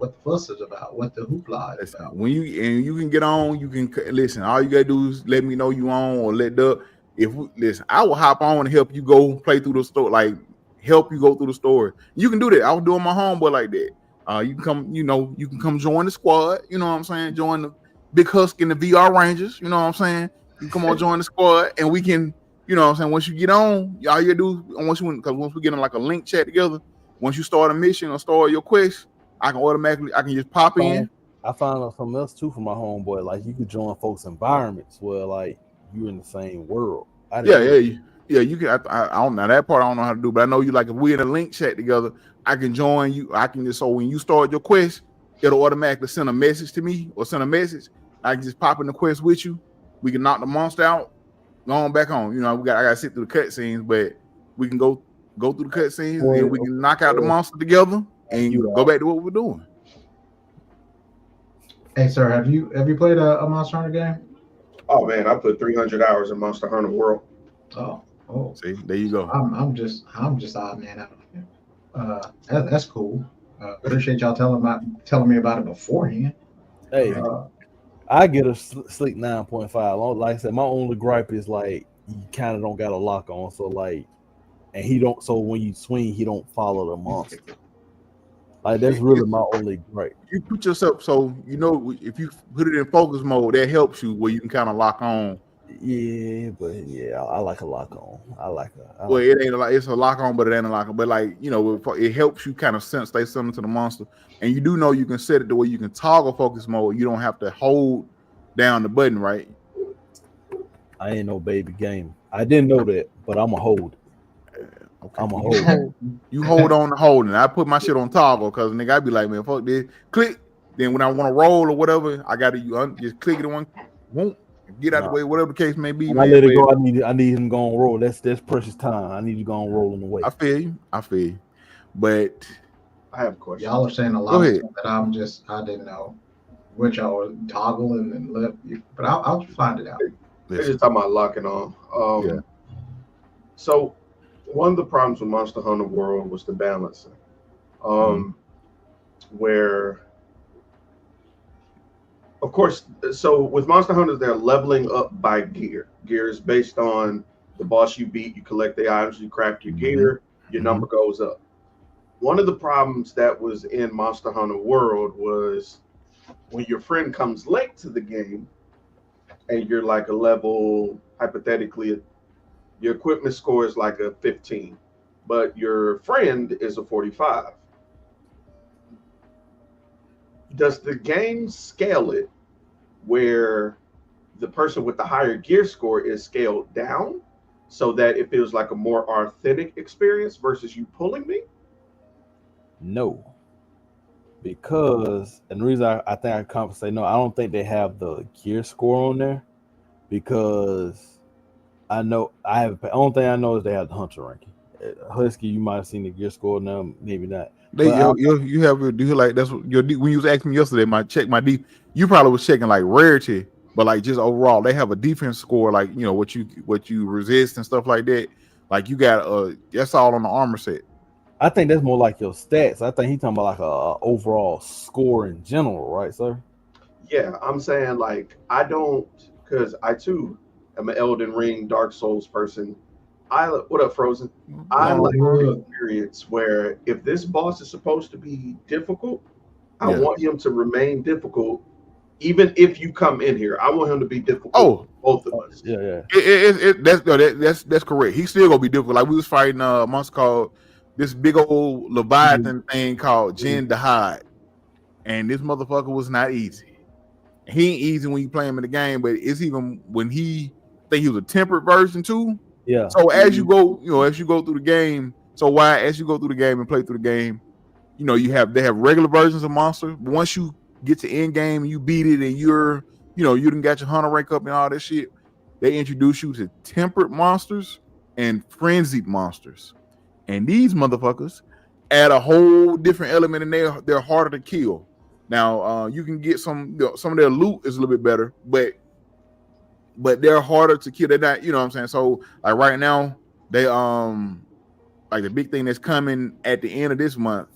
the fuss is about, what the hoopla is about. When you can get on, you can listen. All you gotta do is let me know you on, or let Doug. Listen, I will hop on and help you go play through the store, like help you go through the story. You can do that. I was doing my homeboy like that. You can come, you can come join the squad. You know what I'm saying? Join the Big Husk and the VR Rangers. You know what I'm saying? You come on, join the squad, and we can. You know what I'm saying? Once you get on, all you do once we get in like a link chat together, once you start a mission or start your quest, I can just pop in. I found out something else too from my homeboy. Like you could join folks' environments where like you're in the same world. Yeah. You can. I don't know that part. I don't know how to do, but I know you like if we're in a link chat together, I can join you. I can just so when you start your quest, it'll automatically send a message to me or send a message. I can just pop in the quest with you. We can knock the monster out. Going back on, I gotta sit through the cutscenes, but we can go through the cutscenes and we can knock out the monster together and go back to what we're doing. Hey, sir, have you played a Monster Hunter game? Oh man, I put 300 hours in Monster Hunter World. Oh, see, there you go. I'm just odd man out. That's cool. Appreciate y'all telling me about it beforehand. Hey. I get a sleek 9.5. Like I said, my only gripe is like you kind of don't got a lock on, so like, and he don't. So when you swing, he don't follow the monster. Like that's really my only gripe. You put yourself so if you put it in focus mode, that helps you where you can kind of lock on. Yeah, but I like a lock on. It ain't it's a lock on, but it ain't a lock on. But like it helps you kind of stay similar to the monster, and you do know you can set it the way you can toggle focus mode. You don't have to hold down the button, right? I ain't no baby game. I didn't know that, but I'm a hold. Okay. I'm a hold. You hold on to hold, and I put my shit on toggle because nigga, I be like, man, fuck this. Click. Then when I want to roll or whatever, I got to just click it in one. Won't. Get out of the way, whatever the case may be. When I let it go, I need him going roll. That's precious time. I need you going rolling away. I feel you. But I have a question. Y'all are saying a lot of stuff that I didn't know what y'all were toggling and left. But I'll find it out. They're just talking about locking on. So one of the problems with Monster Hunter World was the balancing. Where of course, so with Monster Hunters, they're leveling up by gear. Gear is based on the boss you beat, you collect the items, you craft your gear, your number goes up. One of the problems that was in Monster Hunter World was when your friend comes late to the game and you're like a level, hypothetically, your equipment score is like a 15, but your friend is a 45. Does the game scale it where the person with the higher gear score is scaled down so that it feels like a more authentic experience versus you pulling me? No. Because, and the reason I think I compensate, no, I don't think they have the gear score on there because the only thing I know is they have the hunter ranking. Husky, you might have seen the gear score now, maybe not. You have a do like that's what when you was asking me yesterday. My deep, you probably was checking like rarity, but like just overall, they have a defense score like what you resist and stuff like that. Like you got that's all on the armor set. I think that's more like your stats. I think he's talking about like a overall score in general, right, sir? Yeah, I'm saying like I don't because I too am an Elden Ring, Dark Souls person. What up, Frozen? I Oh, like the good. experience where if this boss is supposed to be difficult, I Yeah. want him to remain difficult, even if you come in here. I want him to be difficult. Oh, Both of us. Yeah. That's correct. He's still gonna be difficult. Like we was fighting a monster called this big old Leviathan thing called Jin Dahad, and this motherfucker was not easy. He ain't easy when you play him in the game, but it's even when I think he was a tempered version too. Yeah. So as you go, as you go through the game, as you go through the game and play through the game, they have regular versions of monsters. But once you get to end game and you beat it and you done got your hunter rank up and all that shit, they introduce you to tempered monsters and frenzied monsters. And these motherfuckers add a whole different element in there. They're harder to kill. Now, you can get some of their loot is a little bit better, but they're harder to kill. They're not, you know what I'm saying? So like right now, they like the big thing that's coming at the end of this month.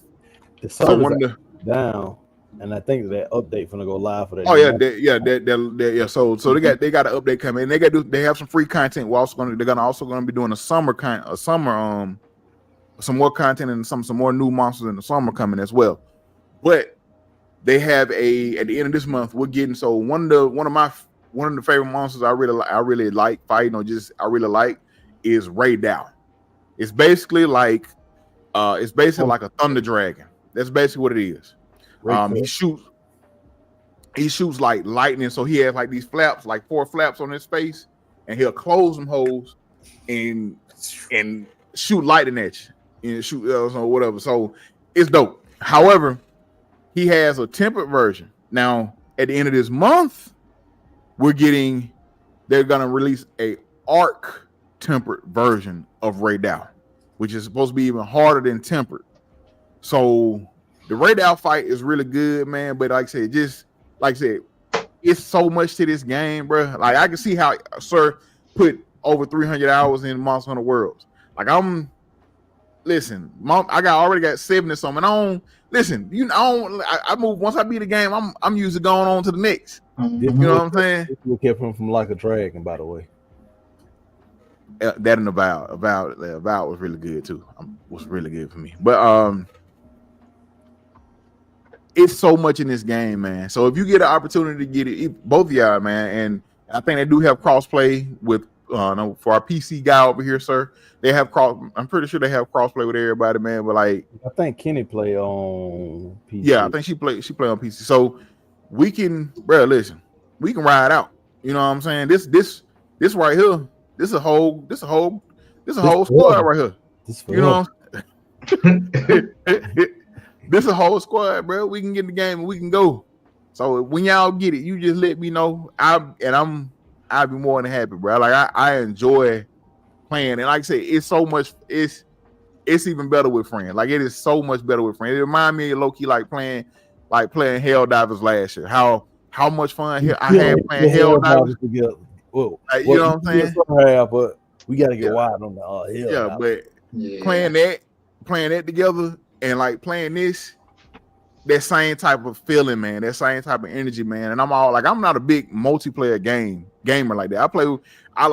The server's down, and I think that update gonna go live for that. Oh yeah, So they got an update coming, and they have some free content. They're also gonna be doing some more content and some more new monsters in the summer coming as well. But they have at the end of this month, we're getting one of the favorite monsters I really like fighting, or just I really like, is Ray Dow. It's basically like a thunder dragon. That's basically what it is. He shoots like lightning, so he has like these flaps, like 4 flaps on his face, and he'll close them holes and shoot lightning at you and shoot or whatever. So it's dope. However, he has a tempered version. Now at the end of this month, they're gonna release a arc tempered version of Ray Dow, which is supposed to be even harder than tempered. So the Ray Dow fight is really good, man. But like I said, it's so much to this game, bro. Like I can see how Sir put over 300 hours in Monster Hunter Worlds. Like I already got 70 or something. I move once I beat the game. I'm usually going on to the next. You know what I'm saying? We kept him from Like a Dragon, by the way. That and Avowed was really good too. Was really good for me. But it's so much in this game, man. So if you get an opportunity to get it, both of y'all, man, and I think they do have crossplay with for our PC guy over here, sir. They have I'm pretty sure they have crossplay with everybody, man. But like, I think Kenny play on PC. Yeah, I think she play on PC. So we can, bro. Listen, we can ride out. You know what I'm saying? This right here. This a whole squad right here. You know what I'm saying? This a whole squad, bro. We can get in the game and we can go. So when y'all get it, you just let me know. I'll be more than happy, bro. Like I enjoy playing, and like I say, it's so much. It's even better with friends. Like it is so much better with friends. It reminds me of low key like playing Helldivers last year. How much fun I had playing Helldivers together. Well, you know what I'm saying? But we gotta get wide on the hill. Yeah, but playing that together and like playing this, that same type of feeling, man. That same type of energy, man. And I'm not a big multiplayer gamer like that. I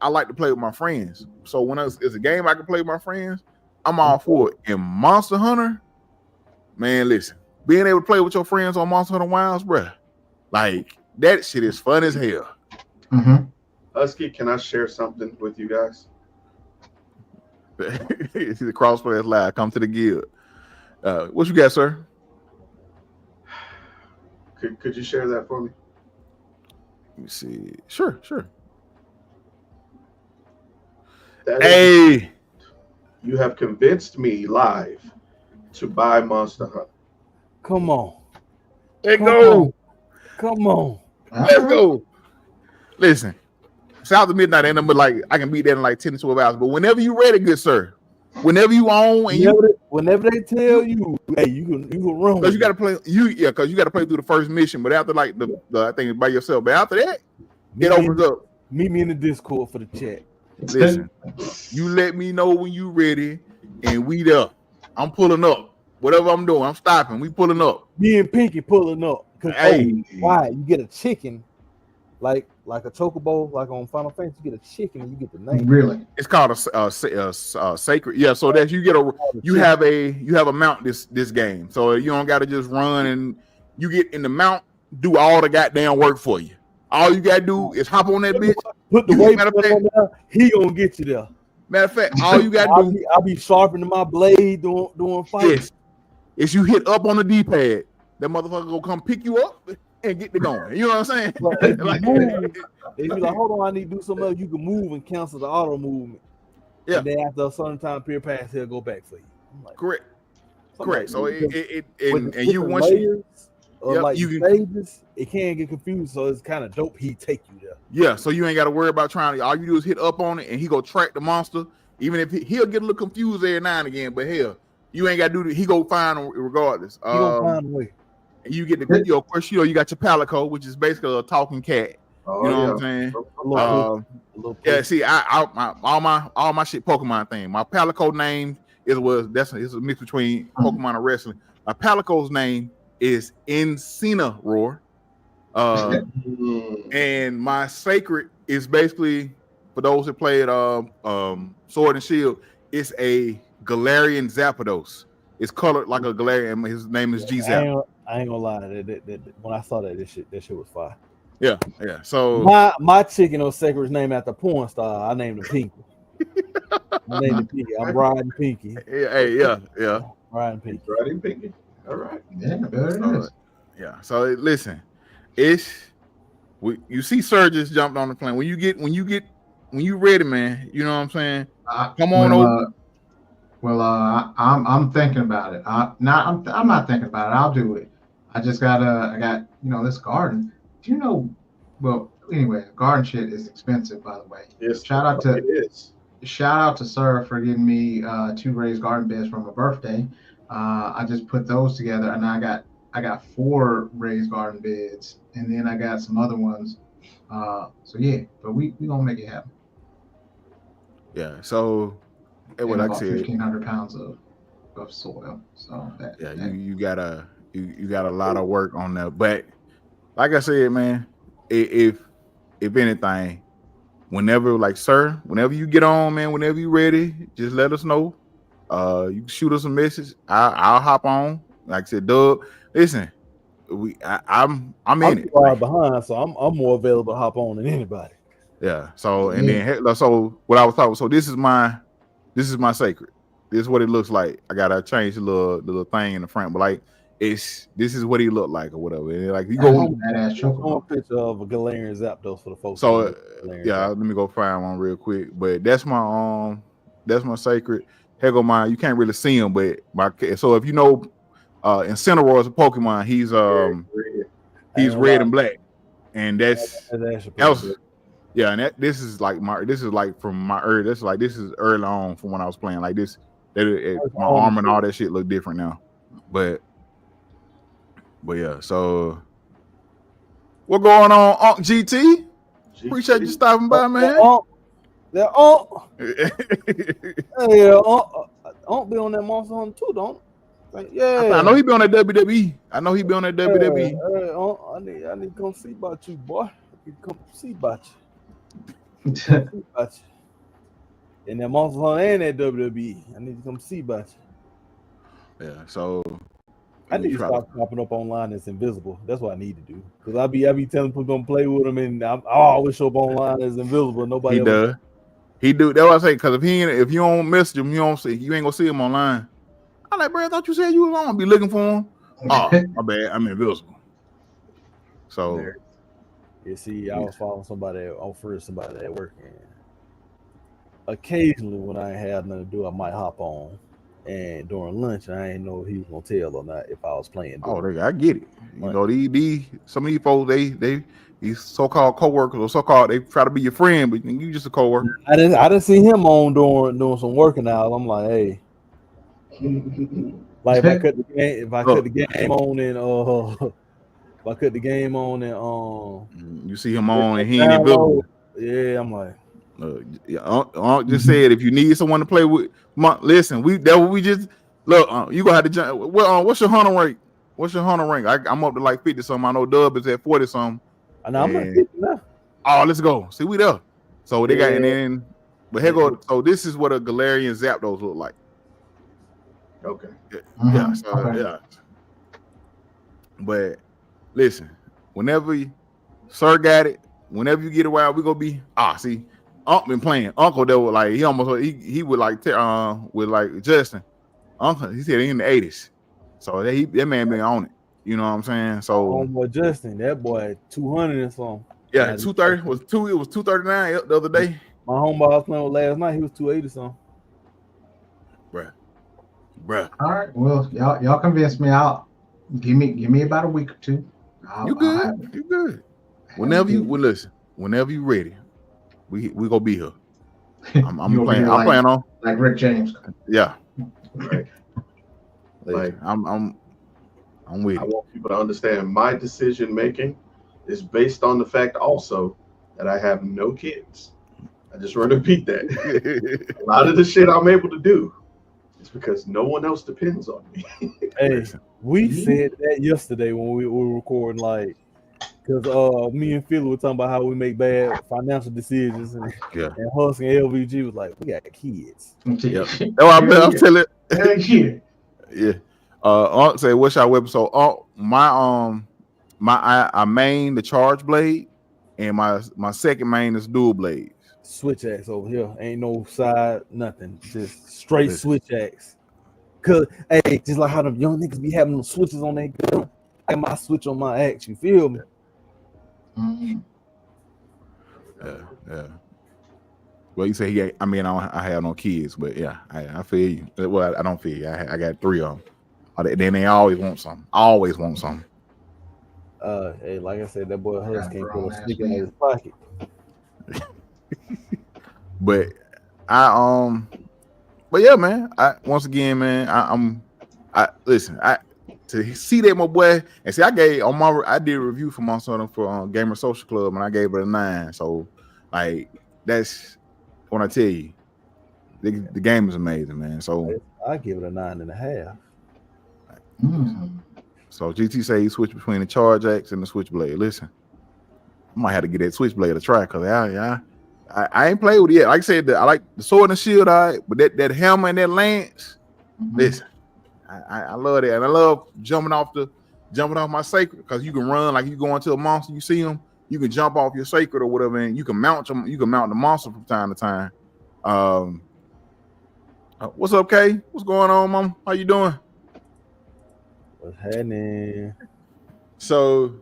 like to play with my friends. So when it's a game I can play with my friends, I'm all for it. And Monster Hunter, man, listen, being able to play with your friends on Monster Hunter Wilds, bruh, like that shit is fun as hell. Mm-hmm. Husky, can I share something with you guys? See the Crossplayers Live. Come to the guild. What you got, sir? Could you share that for me? Let me see. Sure. Hey, you have convinced me live to buy Monster Hunter. Come on. Let's go. Come on. Let's go. Listen, south of midnight ain't number like I can beat that in like 10 to 12 hours. But whenever you ready, good sir. Whenever you own and whenever they tell you, hey, you can run. Because you got to play because you got to play through the first mission. But after like the I think it's by yourself. But after that, it opens up. Meet me in the Discord for the chat. Listen, you let me know when you ready, and we there. I'm pulling up. Whatever I'm doing, I'm stopping. We pulling up. Me and Pinky pulling up. Hey, why? You get a chicken like a chocobo, like on Final Fantasy, you get a chicken and you get the name. Really? It's called a sacred. Yeah, so that you get you have a mount this game, so you don't got to just run and you get in the mount, do all the goddamn work for you. All you gotta do is hop on that bitch. Put the weight on there. He gonna get you there. Matter of fact, all you gotta do. I'll be sharpening my blade doing fights. Yes, is you hit up on the D-pad, that motherfucker gonna come pick you up and get the going. You know what I'm saying? If you like, hold on, I need to do something else. You can move and cancel the auto movement. Yeah. And then after a certain time period pass, he'll go back for you. Like, correct. Like So and you once layers or yep, like you stages, it can get confused. So it's kind of dope. He take you there. yeah. So you ain't got to worry about trying to. All you do is hit up on it, and he go track the monster. Even if he'll get a little confused every now and again, but hell, you ain't got to do that. He go find him regardless. He gonna find a way. And you get the of course, you got your Palico, which is basically a talking cat. Oh, You know yeah. what I'm saying? A little Yeah, see, all my shit Pokemon thing. My Palico name it's a mix between Pokemon and wrestling. My Palico's name is Incineroar. And my sacred is basically for those that played Sword and Shield, it's a Galarian Zapdos. It's colored like a Galarian. His name is G-Zap. I ain't gonna lie. That when I saw that shit was fire. Yeah. So my chicken or sacred's name after porn star. I named him Pinky. I named him Pinky. I'm riding Pinky. Yeah. Riding Pinky. Riding Pinky. All right. Yeah, there it is. Yeah. So listen, you see Surges jumped on the plane. When you ready, man, you know what I'm saying? Come on over. I'm thinking about it. I'm not thinking about it. I'll do it. I got this garden. Do you know? Well, anyway, garden shit is expensive, by the way. Yes. Shout out to Sir for getting me 2 raised garden beds for my birthday. I just put those together, and I got 4 raised garden beds, and then I got some other ones. So yeah, but we gonna make it happen. Yeah. So what I said, 1,500 pounds of soil. So you got a lot of work on that. But like I said, man, if anything, whenever you get on, man, whenever you ready, just let us know. You can shoot us a message. I'll hop on. Like I said, Doug, listen, I'm in it. Behind, so I'm more available to hop on than anybody. Yeah. So then so what I was talking. So this is my sacred. This is what it looks like. I gotta change the little thing in the front, but like this is what he looked like or whatever. And like you go a picture of a Galarian Zapdos for the folks. So let me go find one real quick. But that's my sacred. Hegomon, you can't really see him, but so if you know Incineroar is a Pokemon, he's red and black. And that's yeah, and this is from my early. This is early on from when I was playing. Like this, my arm and all that shit look different now. But yeah. So what going on, Unc GT? Appreciate you stopping by, man. Unc be on that Monster Hunter too, don't? Yeah, I know he be on that WWE. I need to come see about you, boy. I need to come see about you. And that Monster Hunter and that WWE. I need to come see about you. Yeah, so I need to stop popping up online that's invisible. That's what I need to do. Because I be telling people to play with him, and I always show up online as invisible. Nobody he does. He do. That's what I say. Because if you don't message him, you ain't gonna see him online. I'm like, bro, I thought you said you was on. Be looking for him. Oh, my bad. I'm invisible. So. You see, I was following somebody at work, and occasionally when I had nothing to do, I might hop on. And during lunch, I ain't know if he was gonna tell or not if I was playing. I get it. You know, some of these folks, these so-called coworkers or so-called, they try to be your friend, but you just a coworker. I didn't see him on doing some working out. I'm like, hey, like if I cut the game on and you see him on and he ain't invisible. Yeah, I'm like, just said if you need someone to play with, listen, you gonna have to jump. What's your hunter rank? I'm up to like 50 something. I know Dub is at 40 something. I know I'm at 50 now. Oh, let's go. See, we there. So they got, and Yeah. then, but here go. So this is what a Galarian Zapdos look like. Okay. Yeah, Mhm. so, Okay. yeah. But listen, whenever Sir got it, whenever you get around, we gonna be see. Unc been playing. Uncle that was like he would like with like Justin. Uncle, he said in the 80s. So that man been on it. You know what I'm saying? So Homeboy Justin, that boy 200 and something. yeah, 230 was two. It was 239 the other day. My homeboy I was playing with last night, he was 280 something. Bruh. All right. Well, y'all convinced me. I'll give me about a week or two. You good? You good? Whenever you listen, whenever you ready, we gonna be here. I'm You'll be playing. I'm like- playing on. like Rick James. Yeah. Right. Like I'm with I it. want people to understand my decision making is based on the fact also that I have no kids. I just want to repeat that. A lot of the shit I'm able to do is because no one else depends on me. Hey, we said that yesterday when we were recording, like, because me and Philly were talking about how we make bad financial decisions, and Yeah. Husk and LVG was like, we got kids. Yep. Oh, I'm telling. Shit. Yeah. Unc say, what's our weapon? So I main the charge blade, and my second main is dual blades. Switch axe over here. Ain't no side, nothing. Just straight Listen. switch axe. Cause hey, just like how them young niggas be having them switches on their gun. I got my switch on my axe, you feel me? Mhm. Yeah. Well, you say I have no kids, but yeah, I feel you. Well, I don't feel you. I got 3 of them. Then they always want something. Always want something. Hey, like I said, that boy Husk Got can't put grown a ass stick in man. his pocket. But but yeah, man. Once again, man, to see that my boy, and see, I did a review for my son for Gamer Social Club, and I gave it a 9. So, like, that's when I tell you, the game is amazing, man. So, I give it a 9.5. Mhm. so GT say he switched between the Charge Axe and the Switchblade. Listen, I might have to get that Switchblade a try because I ain't played with it yet. Like I said, I like the sword and shield, all right, but that hammer and that lance, Mhm. listen, I love that, and I love jumping off my sacred because you can run like you go into a monster, you see them, you can jump off your sacred or whatever, and you can mount them. You can mount the monster from time to time. What's up, Kay? What's going on, Mom? How you doing? What's happening? So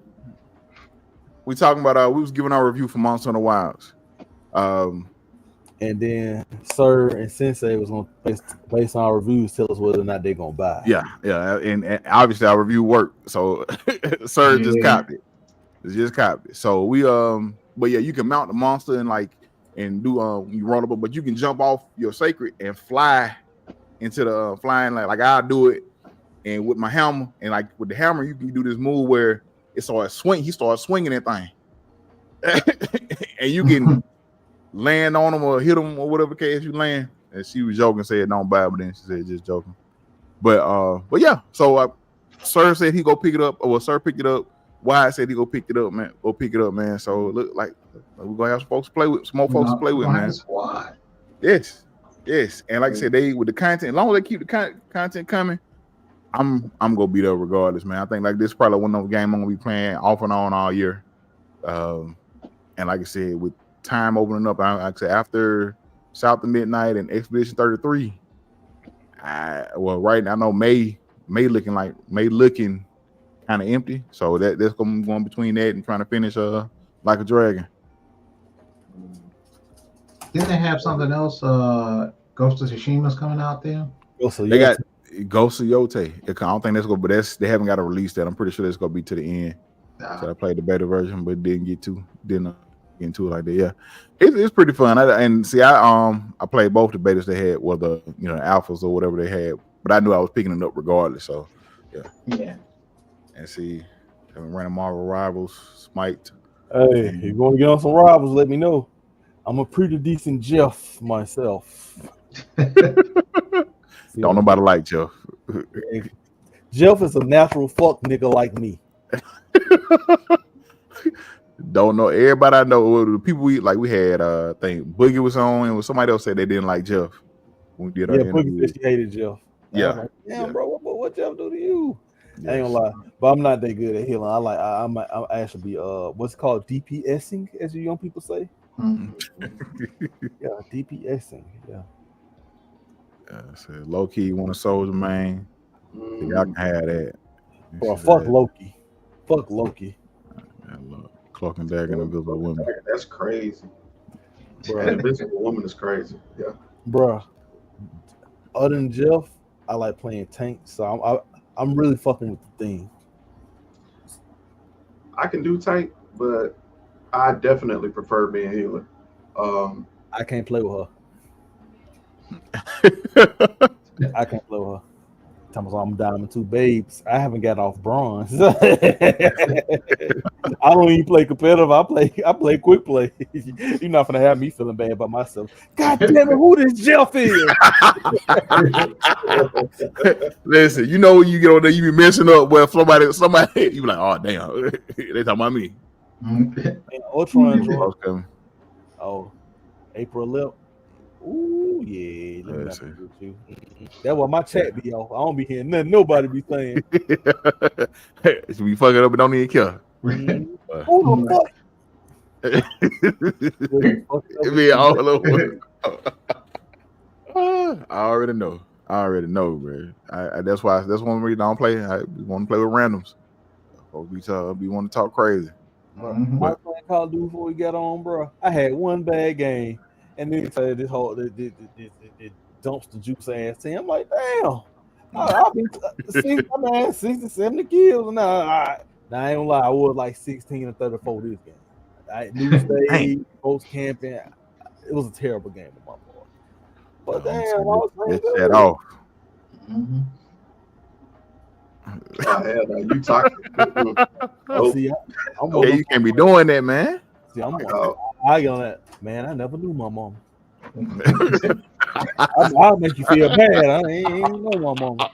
we talking about we was giving our review for Monster Hunter Wilds. And then Sir and Sensei was gonna based on our reviews tell us whether or not they're gonna buy. Yeah, and obviously our review worked. So Sir just copied it. It's just copied. So we but yeah, you can mount the monster and do you run up, but you can jump off your sacred and fly into the flying like I do it, and with my hammer, and like with the hammer you can do this move where it starts swing. He starts swinging that thing, and you can land on him or hit him or whatever case you land. And she was joking, said don't buy, but then she said just joking. But yeah, so Sir said he go pick it up, or Sir picked it up. Wyatt said he go pick it up, man. Go pick it up, man. So look like we're gonna have some folks to play with, some more folks to play with, man. Squad. Yes. And like I said, they with the content, as long as they keep the content coming, I'm gonna be there regardless, man. I think like this is probably one of those games I'm gonna be playing off and on all year. And like I said, with time opening up, like I said, after South of Midnight and Expedition 33, right now I know May looking kind of empty, so that's going between that and trying to finish Like a Dragon. Didn't they have something else? Ghost of Tsushima's coming out there. They got Ghost of Yote. I don't think that's going, but they haven't got to release that. I'm pretty sure that's going to be to the end. So I played the beta version, but didn't get into it like that. Yeah, it's pretty fun. I played both the betas they had, the alphas or whatever they had, but I knew I was picking it up regardless. So yeah. And see, running Marvel Rivals, Smite. Hey, if you want to get on some Rivals, let me know. I'm a pretty decent Jeff myself. Don't nobody like Jeff. Jeff is a natural fuck nigga like me. Don't know. Everybody I know, well, the people we had, I think Boogie was on, and somebody else said they didn't like Jeff when we did our Boogie interview. said she hated Jeff. Yeah. Like, damn, bro, what Jeff do to you? Yes. I ain't gonna lie, but I'm not that good at healing. I'm actually be what's called DPSing, as you young people say. Yeah, DPSing. Yeah. So low key, want a soldier, man. Y'all can have that. Bro, fuck Loki. Fuck Loki. Cloak and Dagger and Invisible Woman. That's crazy. Bro. An Invisible Woman is crazy. Yeah. Bro. Other than Jeff, I like playing tank, so I'm really fucking with the thing. I can do tank, but I definitely prefer being healer. I can't play with her. I can't play with her. I'm Diamond 2 babes. I haven't got off bronze. I don't even play competitive. I play quick play. You're not gonna have me feeling bad about myself. God damn it, who this Jeff is? Listen, you know when you get on there, you be messing up where somebody, you be like, oh damn, they talking about me. Ultron joined. Oh, April lip. Ooh, yeah. Let me not forget you. That's what my chat be off. I don't be hearing nothing nobody be saying. Should be fucking up and don't even care. Who the fuck? It be all over. I already know, bro. That's one reason I don't play. I want to play with randoms. Folks be want to talk crazy. I was playing Call of Duty before we got on, bro. I had one bad game. And then this whole it dumps the juice ass team. I'm like, damn, I've been 60, 70 kills. Now I ain't gonna lie, I was like 16 and 34 this game. New stage, post camping. It was a terrible game on my part. But damn, I was playing good. That off. Oh, hell no, you talking? See, you can't be doing that, man. See, I get on that. Man, I never knew my mom. I'll make you feel bad. I ain't know my mom. I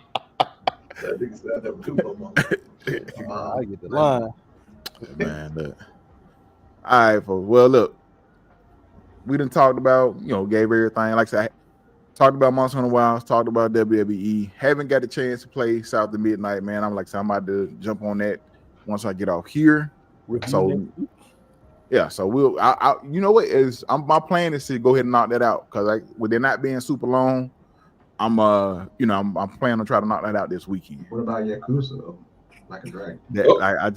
never knew my mom. I get the line. Man, look. All right, folks. Well, look, we done talked about, gave everything. Like I said, talked about Monster Hunter Wilds, talked about WWE. Haven't got the chance to play South to Midnight, man. I'm about to jump on that once I get off here. So we'll. You know what is? My plan is to go ahead and knock that out because with it not being super long, I'm planning on trying to knock that out this weekend. What about Yakuza though? Like a dragon. I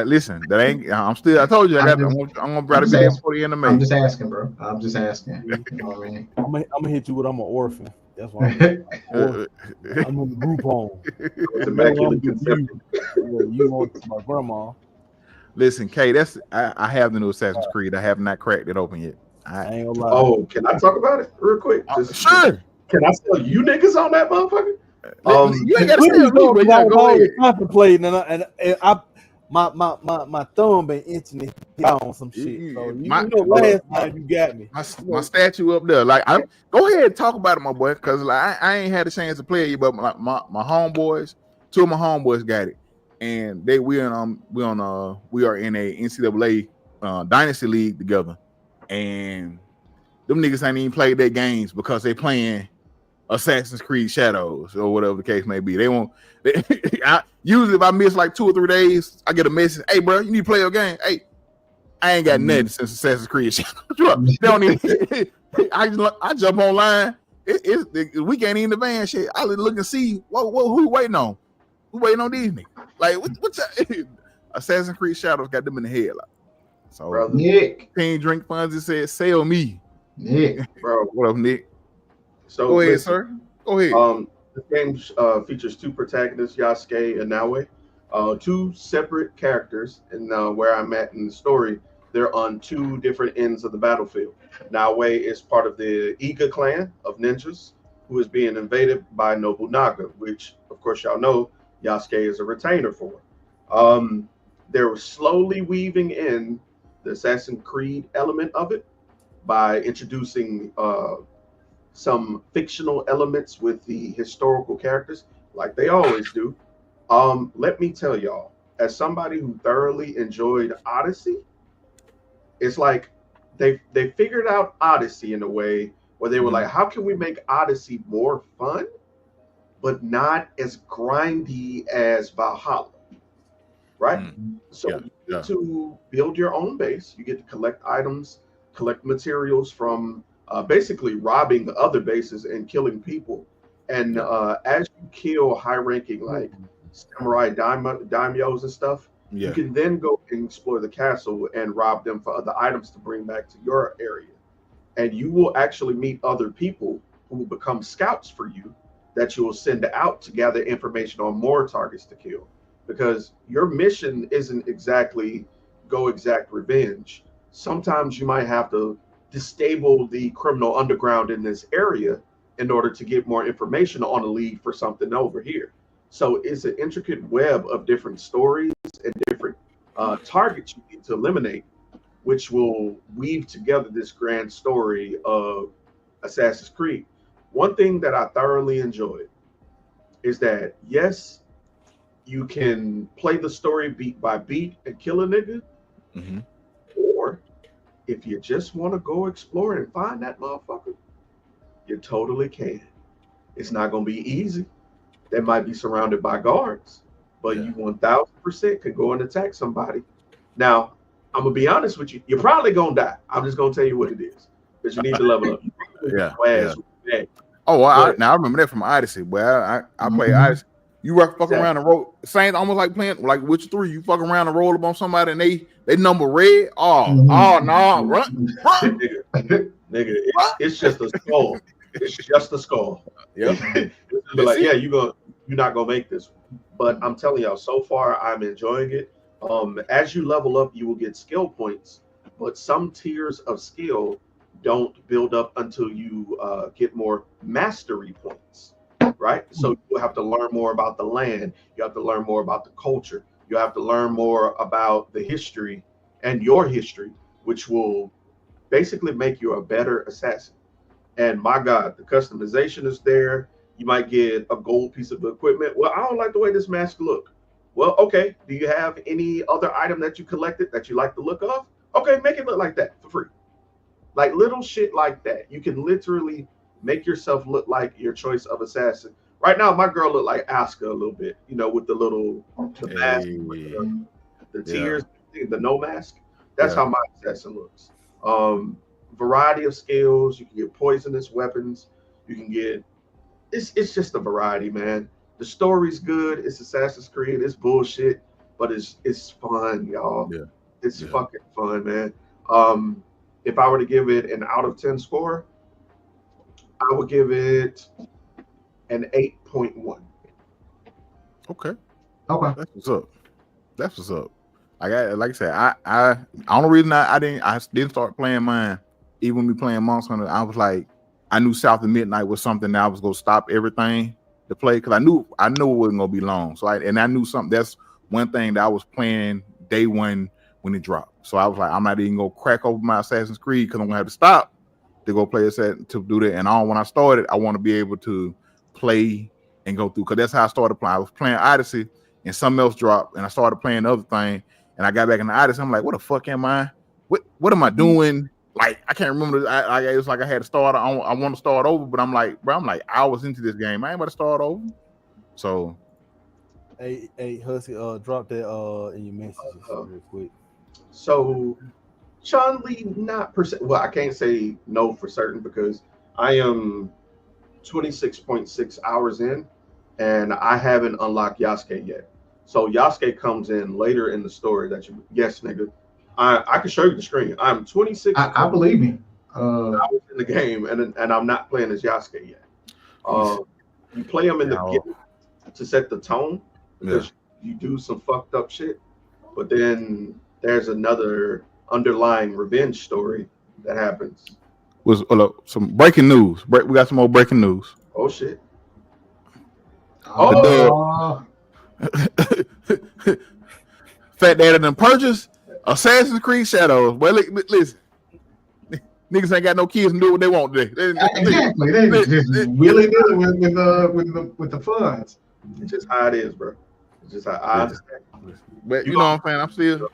listen. That ain't. I told you. I'm gonna try to be there before the end of May. I'm just asking, bro. I'm just asking. You know what I mean? I'm gonna hit you with I'm an orphan. That's why I'm in the group home. You want my grandma. Listen, Kay, I have the new Assassin's Creed. I have not cracked it open yet. I ain't gonna lie. Oh, can I talk about it real quick? Sure. Can I sell you niggas on that motherfucker? You ain't gotta sell me, but go ahead. Contemplating and my thumb been itching it on some shit. So last time you got me. My statue up there. Like go ahead and talk about it, my boy, because I ain't had a chance to play it, but my homeboys, two of my homeboys got it. And we are in a NCAA Dynasty League together, and them niggas ain't even played their games because they playing Assassin's Creed Shadows or whatever the case may be. Usually if I miss like 2 or 3 days, I get a message. Hey, bro, you need to play your game. Hey, I ain't got nothing since Assassin's Creed Shadows. They don't even. I jump online. We can't even advance shit. I look and see who we waiting on. We waiting on these niggas. Like what's that? Assassin's Creed Shadows got them in the head. Like, so brother, Nick, Team Drink Funds said, "Sell me, Nick." Bro, what up, Nick? So go ahead, sir. Go ahead. The game features 2 protagonists, Yasuke and Naoe, 2 separate characters. And where I'm at in the story, they're on 2 different ends of the battlefield. Naoe is part of the Iga clan of ninjas, who is being invaded by Nobunaga, which, of course, y'all know Yasuke is a retainer for. They're slowly weaving in the Assassin's Creed element of it by introducing some fictional elements with the historical characters, like they always do. Let me tell y'all, as somebody who thoroughly enjoyed Odyssey, it's like they figured out Odyssey in a way where they were like, how can we make Odyssey more fun, but not as grindy as Valhalla, right? So you get to build your own base. You get to collect items, collect materials from basically robbing other bases and killing people. And as you kill high-ranking like samurai daimyos and stuff, you can then go and explore the castle and rob them for other items to bring back to your area. And you will actually meet other people who will become scouts for you that you will send out to gather information on more targets to kill. Because your mission isn't exactly go exact revenge. Sometimes you might have to disable the criminal underground in this area in order to get more information on a lead for something over here. So it's an intricate web of different stories and different targets you need to eliminate, which will weave together this grand story of Assassin's Creed. One thing that I thoroughly enjoyed is that, yes, you can play the story beat by beat and kill a nigga, or if you just want to go explore and find that motherfucker, you totally can. It's not going to be easy. They might be surrounded by guards, but you 1000% could go and attack somebody. Now, I'm going to be honest with you. You're probably going to die. I'm just going to tell you what it is, because you need to level up. Oh, I remember that from Odyssey. Well, I played Odyssey. You fucking around and roll. Same, almost like playing like Witcher 3. You fucking around and roll up on somebody and they number red. Oh no, run. Nigga, it's just a skull. It's just a skull. Yeah. Like, yeah, you're not gonna make this. But I'm telling y'all, so far I'm enjoying it. As you level up, you will get skill points, but some tiers of skill don't build up until you get more mastery points, right? So you have to learn more about the land. You have to learn more about the culture. You have to learn more about the history and your history, which will basically make you a better assassin. And my God, the customization is there. You might get a gold piece of equipment. Well, I don't like the way this mask look. Well, okay. Do you have any other item that you collected that you like the look of? Okay, make it look like that for free. Like little shit like that. You can literally make yourself look like your choice of assassin. Right now, my girl look like Asuka a little bit, you know, with the little mask, the tears, the no mask. That's how my assassin looks. Variety of skills. You can get poisonous weapons. You can get. It's just a variety, man. The story's good. It's Assassin's Creed. It's bullshit, but it's fun, y'all. Yeah. It's fucking fun, man. If I were to give it an out of 10 score, I would give it an 8.1. Okay. That's what's up. Like I said, I only reason I didn't start playing mine, even when we playing Monster Hunter, I was like, I knew South of Midnight was something that I was gonna stop everything to play, because I knew it wasn't gonna be long. So I knew something. That's one thing that I was playing day one when it dropped. So I was like, I'm not even gonna crack over my Assassin's Creed because I'm gonna have to stop to go play to do that. And when I started, I want to be able to play and go through, because that's how I started playing. I was playing Odyssey and something else dropped, and I started playing the other thing, and I got back in the Odyssey. I'm like, what the fuck am I? What am I doing? Like, I can't remember. It was like I had to start. I want to start over, but I'm like, bro, I'm like hours into this game. I ain't about to start over. So, hey, Husky, drop that in your messages real quick. So, Chun-Li, not percent. Well, I can't say no for certain because I am 26.6 hours in, and I haven't unlocked Yasuke yet. So Yasuke comes in later in the story. Yes, nigga. I can show you the screen. I'm 26. I believe you. I was in the game, and I'm not playing as Yasuke yet. You play him in the beginning to set the tone, because you do some fucked up shit, but then there's another underlying revenge story that happens. Some breaking news. We got some more breaking news. Oh shit. Fat Daddy done purchased Assassin's Creed Shadows. Well, listen, niggas ain't got no kids and do what they want today. Exactly. They just really dealing with the funds. It's just how it is, bro. It's just how I understand. But you know what I'm saying? I'm still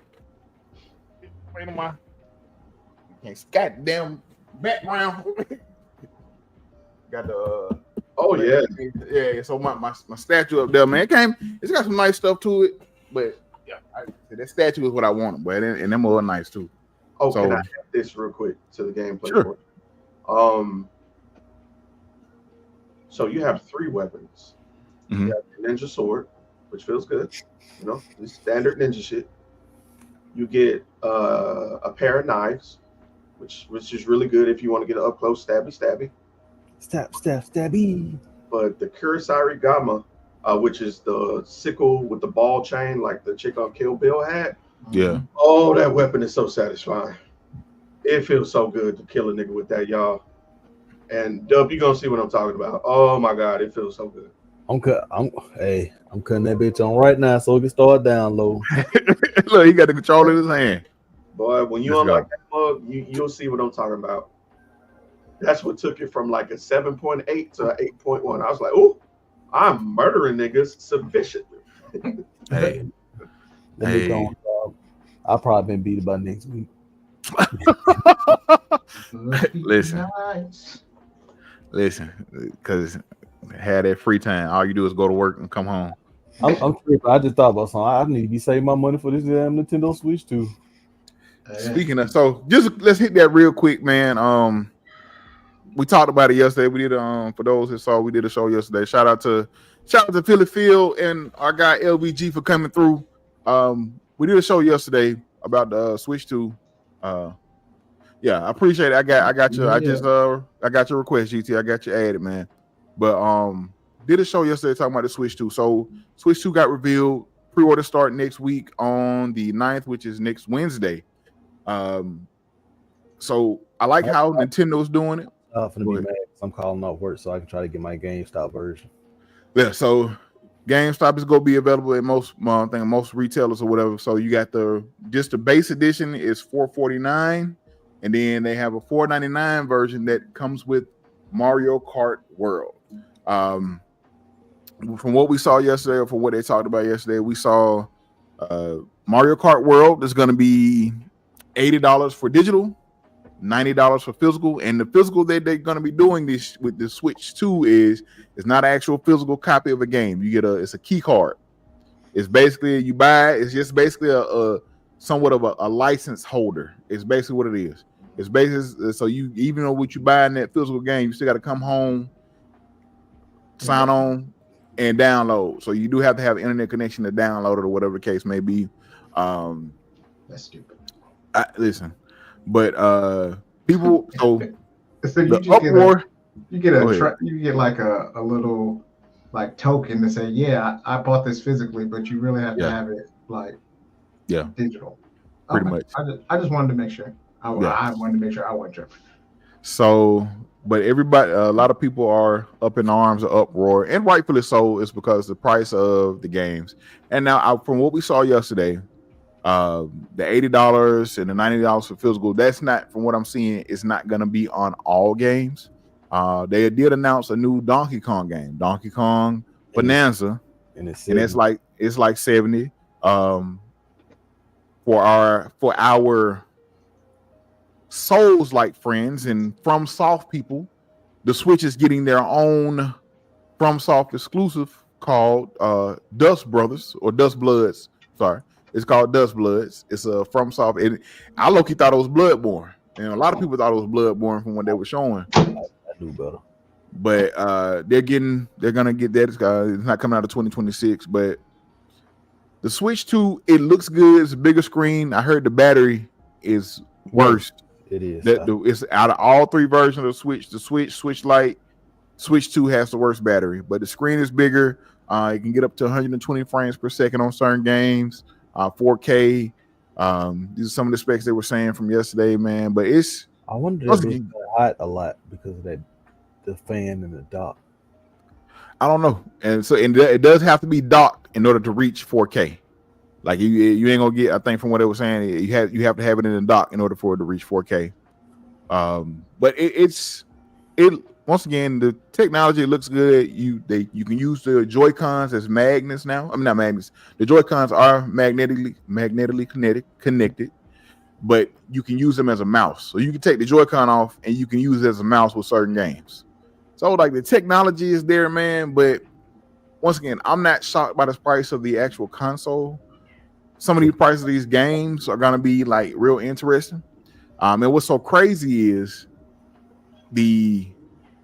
waiting on my Can't goddamn background. Got the Oh yeah. yeah. So my statue up there, man. It's got some nice stuff to it, but yeah, that statue is what I wanted, but and them are nice too. Oh, So- can I add this real quick to the gameplay? Sure. So you have 3 weapons. Mhm. You have the ninja sword, which feels good. You know, the standard ninja shit. You get a pair of knives, which is really good if you want to get an up close stabby. Stabby. But the Kurosari Gama, which is the sickle with the ball chain, like the chick on Kill Bill had. Yeah. Oh, that weapon is so satisfying. It feels so good to kill a nigga with that, y'all. And Dub, you gonna see what I'm talking about. Oh my god, it feels so good. I'm cutting that bitch on right now so it can start down low. Look, he got the controller in his hand. Boy, when you Let's unlock that mug, you'll see what I'm talking about. That's what took it from like a 7.8 to an 8.1. I was like, oh, I'm murdering niggas sufficiently. Hey, Let me go on, dog. I'll probably been beat by next week. Listen. Listen, because had that free time, all you do is go to work and come home. I'm tripping. I just thought about something. I need to be saving my money for this damn Nintendo Switch too. Speaking of, so just let's hit that real quick, man. We talked about it yesterday. We did for those who saw, we did a show yesterday. Shout out to Philly Field and our guy LVG for coming through. We did a show yesterday about the Switch 2. Yeah, I appreciate it. I got you. Yeah. I got your request, GT. I got you added, man. But did a show yesterday talking about the Switch 2. So Switch 2 got revealed. Pre-order start next week on the 9th, which is next Wednesday. So I like how Nintendo's doing it. I'm finna be mad 'cause I'm calling off work so I can try to get my GameStop version. Yeah, so GameStop is gonna be available at most, I think most retailers or whatever. So you got the base edition is $449, and then they have a $499 version that comes with Mario Kart World. From what we saw yesterday, or from what they talked about yesterday, we saw Mario Kart World is going to be $80 for digital, $90 for physical, and the physical that they're going to be doing this with the Switch 2 is not an actual physical copy of a game. You get it's a key card. It's basically you buy. It's just basically a somewhat of a license holder. It's basically what it is. It's basically so you even though what you buy in that physical game, you still got to come home, sign on, and download. So you do have to have internet connection to download it or whatever the case may be. That's stupid. Listen, but people. So So you the just uproar. you get like a little like token to say, yeah, I bought this physically, but you really have to have it like digital. Pretty much. I just wanted to make sure. I wanted to make sure I wasn't tripping. So, but everybody, a lot of people are up in arms, or uproar, and rightfully so. Is because the price of the games. And now, from what we saw yesterday, the $80 and the $90 for physical. That's not, from what I'm seeing, it's not going to be on all games. They did announce a new Donkey Kong game, Donkey Kong Bonanza, and it's like $70. For our Souls-like friends and FromSoft people, the Switch is getting their own FromSoft exclusive called Dust Brothers or Dust Bloods. Sorry, it's called Dust Bloods. It's a FromSoft. And I low-key thought it was Bloodborne, and a lot of people thought it was Bloodborne from what they were showing. I do better. But they're gonna get that. It's not coming out of 2026, but the Switch 2, it looks good. It's a bigger screen. I heard the battery is worse. It is. It's out of all 3 versions of the Switch Lite, Switch 2 has the worst battery, but the screen is bigger. You can get up to 120 frames per second on certain games, 4K. These are some of the specs they were saying from yesterday, man. But I wonder if it's hot a lot because of the fan and the dock. I don't know, and it does have to be docked in order to reach 4K. Like you ain't gonna get. I think from what they were saying, you have to have it in the dock in order for it to reach 4K. But it's once again, the technology looks good. You can use the Joy-Cons as magnets now. I mean, not magnets. The Joy-Cons are magnetically connected. but you can use them as a mouse. So you can take the Joy-Con off and you can use it as a mouse with certain games. So like the technology is there, man. But once again, I'm not shocked by the price of the actual console. Some of these prices of these games are gonna be like real interesting. And what's so crazy is the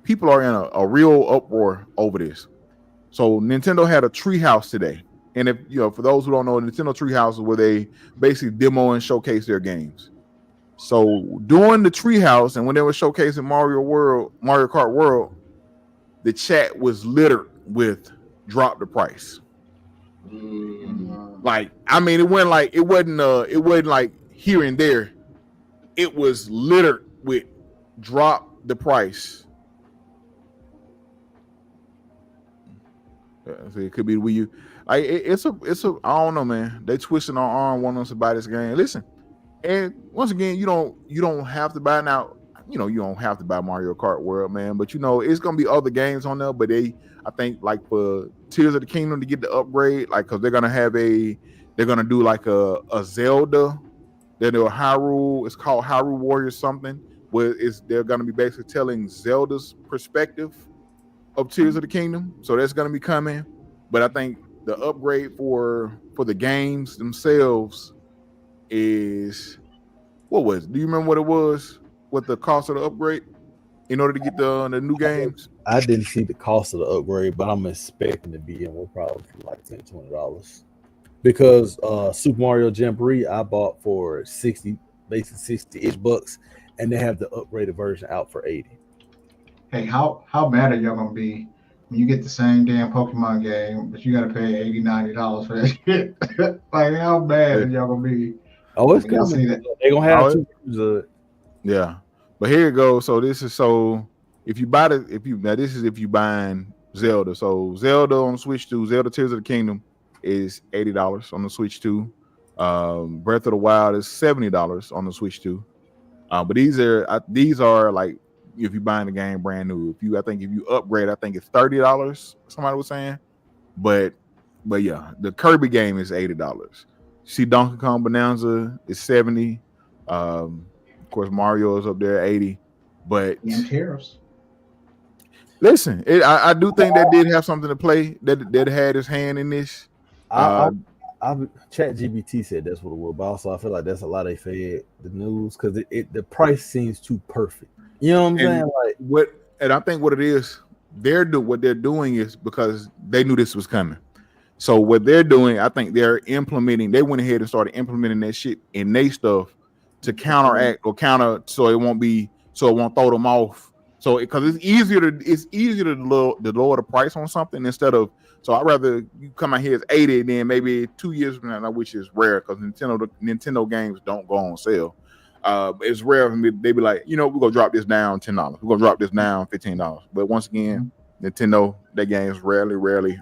people are in a real uproar over this. So Nintendo had a treehouse today. And if you know, for those who don't know, Nintendo Treehouse is where they basically demo and showcase their games. So during the Treehouse, and when they were showcasing Mario Kart World, the chat was littered with drop the price. Like, I mean, it wasn't like here and there. It was littered with drop the price. So it could be the Wii U. Like it's a I don't know, man. They twisting our arm wanting us to buy this game. Listen, and once again, you don't have to buy now. You know, you don't have to buy Mario Kart World, man. But you know, it's gonna be other games on there. But I think like for Tears of the Kingdom to get the upgrade, like because they're gonna do like a Zelda, then a Hyrule. It's called Hyrule Warriors something. Where they're gonna be basically telling Zelda's perspective of Tears of the Kingdom. So that's gonna be coming. But I think the upgrade for the games themselves is what was it? Do you remember what it was? What the cost of the upgrade in order to get the new games? I didn't see the cost of the upgrade, but I'm expecting to be in probably for like $10-$20 because Super Mario Jamboree I bought for $60, basically $60-ish bucks, and they have the upgraded version out for $80. Hey, how mad are y'all gonna be when you get the same damn Pokemon game, but you gotta pay $80-$90 for that shit? Like, how bad are y'all gonna be? Oh, it's coming. They're gonna have two versions of it. Yeah, but here it goes. So this is if you buying Zelda. So Zelda on Switch 2, Zelda Tears of the Kingdom is $80 on the Switch 2. Breath of the Wild is $70 on the Switch 2. But these are like if you're buying the game brand new. If you upgrade, I think it's $30. Somebody was saying, but yeah, the Kirby game is $80. See, Donkey Kong Bonanza is $70. Of course, Mario is up there at $80. But listen, I do think that did have something to play. That had his hand in this. ChatGPT said that's what it was, but also I feel like that's a lot they fed the news because the price seems too perfect. You know what I'm saying? Like I think what it is, what they're doing is because they knew this was coming. So what they're doing, I think they went ahead and started implementing that shit in their stuff to counteract or counter so it won't throw them off. So because it's easier to lower the price on something instead of. So I'd rather you come out here as 80, and then maybe 2 years from now, which is rare because Nintendo games don't go on sale. It's rare for me. They be like, we're gonna drop this down $10. We're gonna drop this down $15. But once again, Nintendo, their games rarely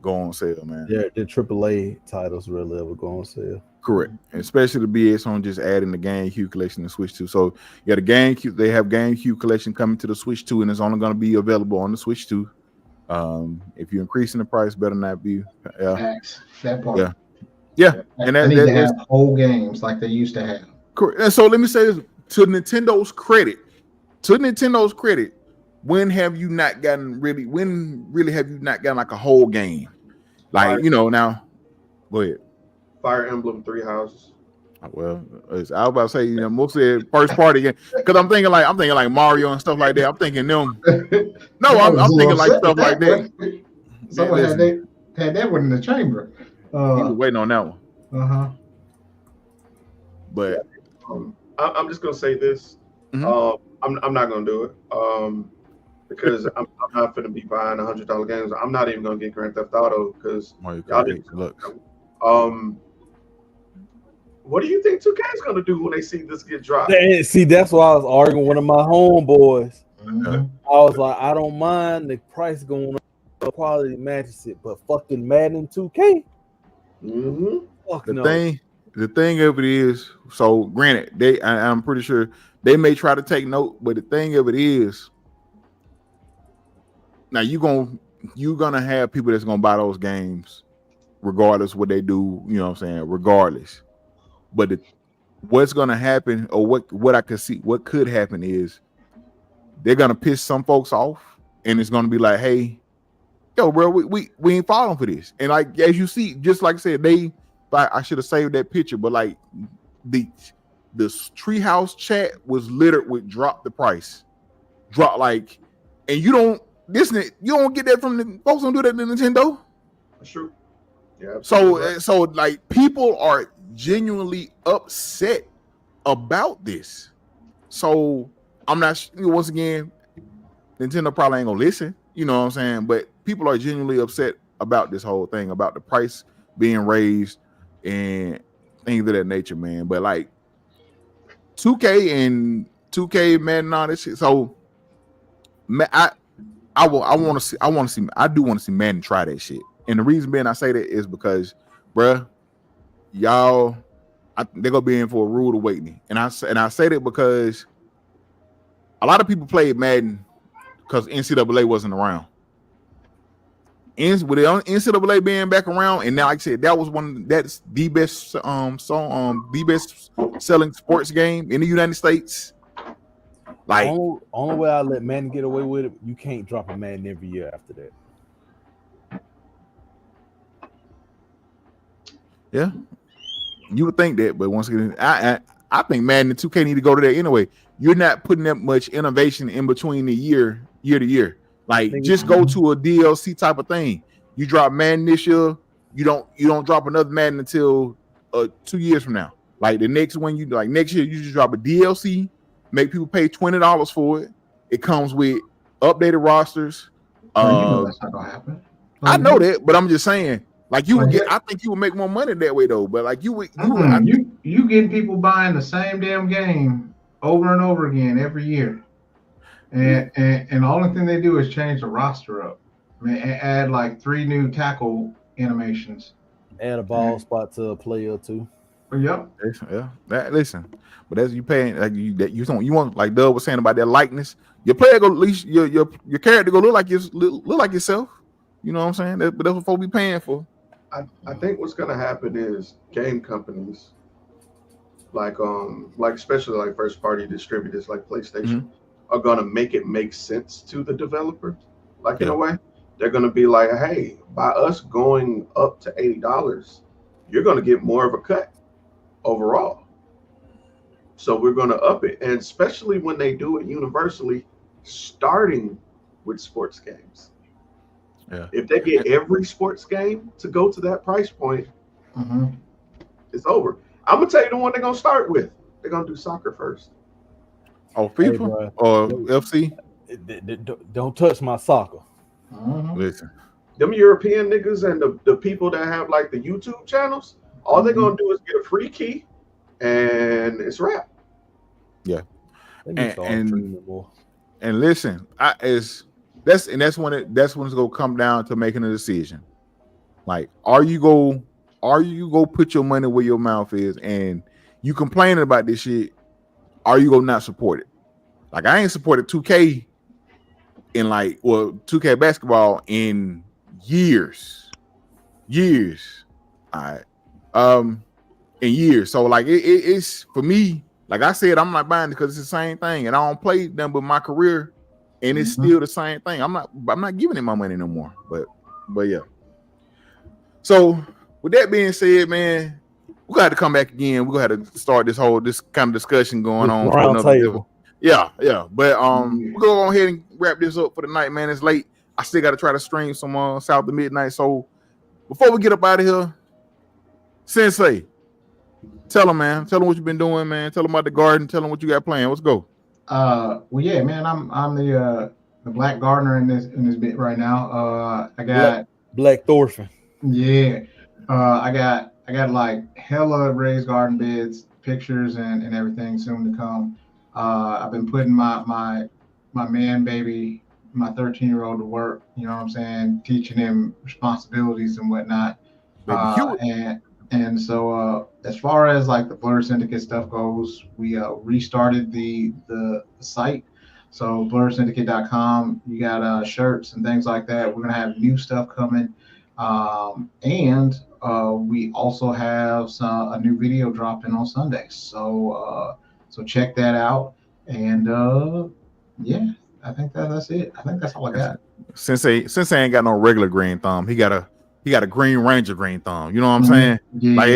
go on sale, man. Yeah, the AAA titles rarely ever go on sale. Correct, and especially the BS on just adding the GameCube collection to Switch 2. So yeah, the GameCube, they have GameCube collection coming to the Switch 2, and it's only going to be available on the Switch 2. If you're increasing the price, better not be. That part. Yeah, and they need to have whole games like they used to have. Correct. And so let me say this to Nintendo's credit. When have you not gotten like a whole game? Like now. Go ahead. Fire Emblem 3 Houses. Well, I was about to say, mostly first party game because I'm thinking like Mario and stuff like that. I'm thinking them. No, I'm thinking like stuff like that. Someone had that one in the chamber. He was waiting on that one. But I'm just gonna say this. Mm-hmm. I'm not gonna do it. Because I'm not gonna be buying $100 games. I'm not even gonna get Grand Theft Auto because y'all didn't look. What do you think 2K is going to do when they see this get dropped? See, that's why I was arguing with one of my homeboys. Mm-hmm. I was like, I don't mind the price going up, the quality matches it, but fucking Madden 2K? Mm-hmm. Fuck the no. thing of it is, so granted, I'm pretty sure they may try to take note, but the thing of it is, now you're gonna have people that's gonna buy those games regardless what they do, regardless. But what's gonna happen, or what I could see, what could happen is they're gonna piss some folks off, and it's gonna be like, hey, yo, bro, we ain't falling for this. And like as you see, just like I said, I should have saved that picture, but like the treehouse chat was littered with drop the price, and you don't get that from the folks. Don't do that to Nintendo. That's true. Yeah. So like people are genuinely upset about this. So I'm not, once again, Nintendo probably ain't gonna listen. You know what I'm saying? But people are genuinely upset about this whole thing, about the price being raised and things of that nature, man. But like 2K Madden, all this shit. So I want to see Madden try that shit. And the reason being I say that is because, bruh, y'all, they're gonna be in for a rude awakening. And I say that because a lot of people played Madden because NCAA wasn't around. With the NCAA being back around, and now, like I said, that's the best the best selling sports game in the United States. Like, only way I let Madden get away with it, you can't drop a Madden every year after that. Yeah, you would think that, but once again, I think Madden and 2K need to go to that anyway. You're not putting that much innovation in between the year to year. Like, just go to a DLC type of thing. You drop Madden this year, you don't drop another Madden until 2 years from now. Like the next one, next year you just drop a DLC, make people pay $20 for it. It comes with updated rosters. You know that's not gonna happen. I know that, but I'm just saying. Like you would I think you would make more money that way though. But like you getting people buying the same damn game over and over again every year, and the only thing they do is change the roster up. I mean, add like 3 new tackle animations. Add a ball spot to a player or two. Yep. Yeah. Listen, but as you paying, like you want, like Doug was saying about that likeness, your player go, at least your character go look like yourself. You know what I'm saying? But that's what folks be paying for. I think what's gonna happen is game companies, like especially like first party distributors like PlayStation, are gonna make it make sense to the developer. Like in a way, they're gonna be like, hey, by us going up to $80, you're gonna get more of a cut overall. So we're gonna up it, and especially when they do it universally, starting with sports games. Yeah. If they get every sports game to go to that price point, it's over. I'm gonna tell you the one they're gonna start with. They're gonna do soccer first. Oh, FIFA or FC? Don't touch my soccer. Listen, them European niggas and the people that have like the YouTube channels, all they're gonna do is get a free key, and it's rap. Yeah, and listen, that's when it's gonna come down to making a decision. Like, are you go put your money where your mouth is, and you complaining about this shit? Are you gonna not support it? Like, I ain't supported 2K in 2K basketball in years. All right, in years. So like it's for me. Like I said, I'm not buying it because it's the same thing, and I don't play them with my career. And it's still the same thing. I'm not giving it my money no more. But yeah. So with that being said, man, we're gonna have to come back again. We're gonna have to start this kind of discussion going on. Round table. Yeah. But we're gonna go ahead and wrap this up for the night, man. It's late. I still gotta try to stream some South to Midnight. So before we get up out of here, Sensei, tell them what you've been doing, man. Tell them about the garden. Tell them what you got planned. Let's go. Well, yeah, man, I'm the black gardener in this bit right now. I got Black Thorfinn. Yeah, I got like hella raised garden beds, pictures and everything soon to come. I've been putting my man baby, my 13-year-old to work. You know what I'm saying? Teaching him responsibilities and whatnot. And so as far as like the Blur Syndicate stuff goes, we restarted the site. So blursyndicate.com, you got shirts and things like that. We're gonna have new stuff coming, and we also have a new video dropping on Sundays. So check that out. And yeah, I think that's it. I think that's all I got. Sensei ain't got no regular green thumb. He got a Green Ranger green thumb. You know what I'm saying? Yeah. Like,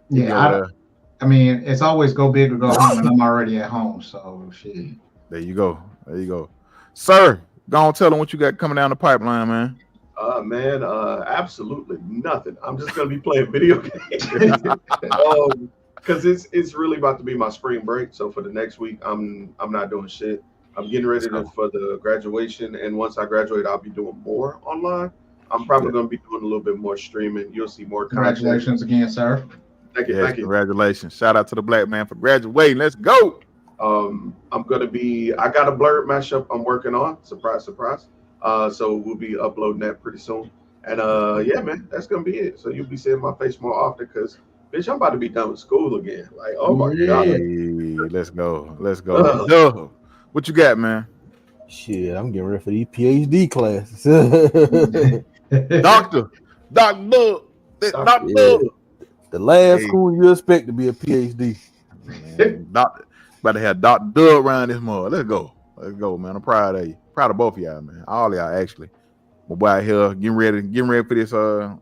yeah. I mean, it's always go big or go home, and I'm already at home. So shit. There you go. Sir, go on, tell them what you got coming down the pipeline, man. Man, absolutely nothing. I'm just gonna be playing video games. Because it's really about to be my spring break. So for the next week, I'm not doing shit. I'm getting ready for the graduation, and once I graduate, I'll be doing more online. I'm probably going to be doing a little bit more streaming. You'll see more content. Congratulations again, sir. Thank you. Congratulations. Shout out to the black man for graduating. Let's go. I'm going to be, I got a Blurred mashup I'm working on. Surprise, surprise. So we'll be uploading that pretty soon. And yeah, man, that's going to be it. So you'll be seeing my face more often because, bitch, I'm about to be done with school again. Like, oh my God. Let's go. What you got, man? Shit, I'm getting ready for these PhD classes. Doctor. The last school you expect to be a PhD. Doctor, about to have Dr. Doug around this morning. Let's go, man. I'm proud of you. Proud of both of y'all, man. All of y'all, actually. My boy out here getting ready for this.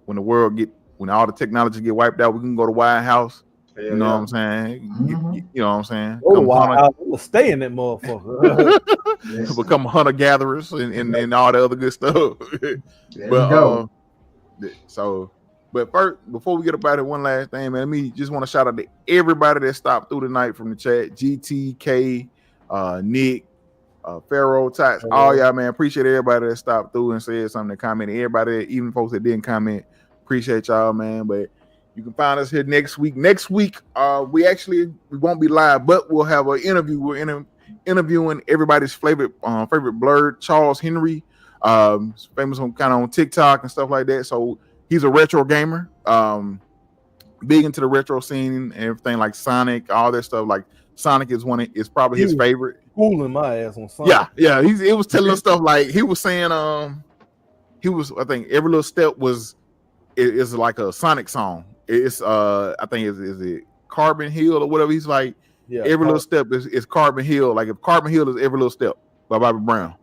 When all the technology get wiped out, we can go to White House. You know what I'm saying? Mm-hmm. You know what I'm saying? Oh, wow. We'll stay in that motherfucker. Become hunter gatherers and all the other good stuff. But first, before we get about it, one last thing, man. Me just want to shout out to everybody that stopped through tonight from the chat. GTK, Nick, Pharaoh, Tots, all y'all, man. Appreciate everybody that stopped through and said something, that commented. Everybody, even folks that didn't comment, appreciate y'all, man. But you can find us here next week. Next week, we won't be live, but we'll have an interview. We're interviewing everybody's favorite Blurred, Charles Henry, famous on TikTok and stuff like that. So he's a retro gamer, big into the retro scene and everything like Sonic, all that stuff. Like Sonic is probably his favorite. Schooling my ass on Sonic. Yeah. It was telling us stuff like he was saying. I think every little step is like a Sonic song. It's I think is it Carbon Hill or whatever. He's like, every little step is Carbon Hill. Like if Carbon Hill is every little step by Bobby Brown.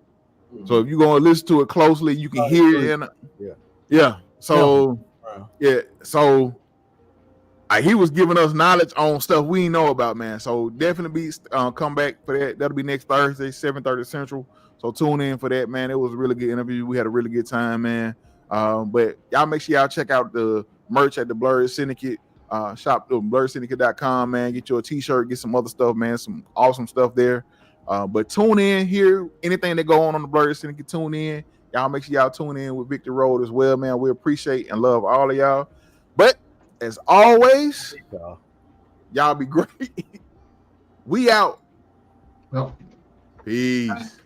Mm-hmm. So if you're gonna listen to it closely, you can hear it. So he was giving us knowledge on stuff we know about, man. So definitely come back for that. That'll be next Thursday, 7:30 Central. So tune in for that, man. It was a really good interview. We had a really good time, man. But y'all make sure y'all check out the merch at the Blurred Syndicate. Shop at blurredsyndicate.com, man. Get your t-shirt, get some other stuff, man. Some awesome stuff there. But tune in here. Anything that go on the Blurred Syndicate, tune in. Y'all make sure y'all tune in with Victor Road as well, man. We appreciate and love all of y'all. But as always, y'all be great. We out. Well. Peace.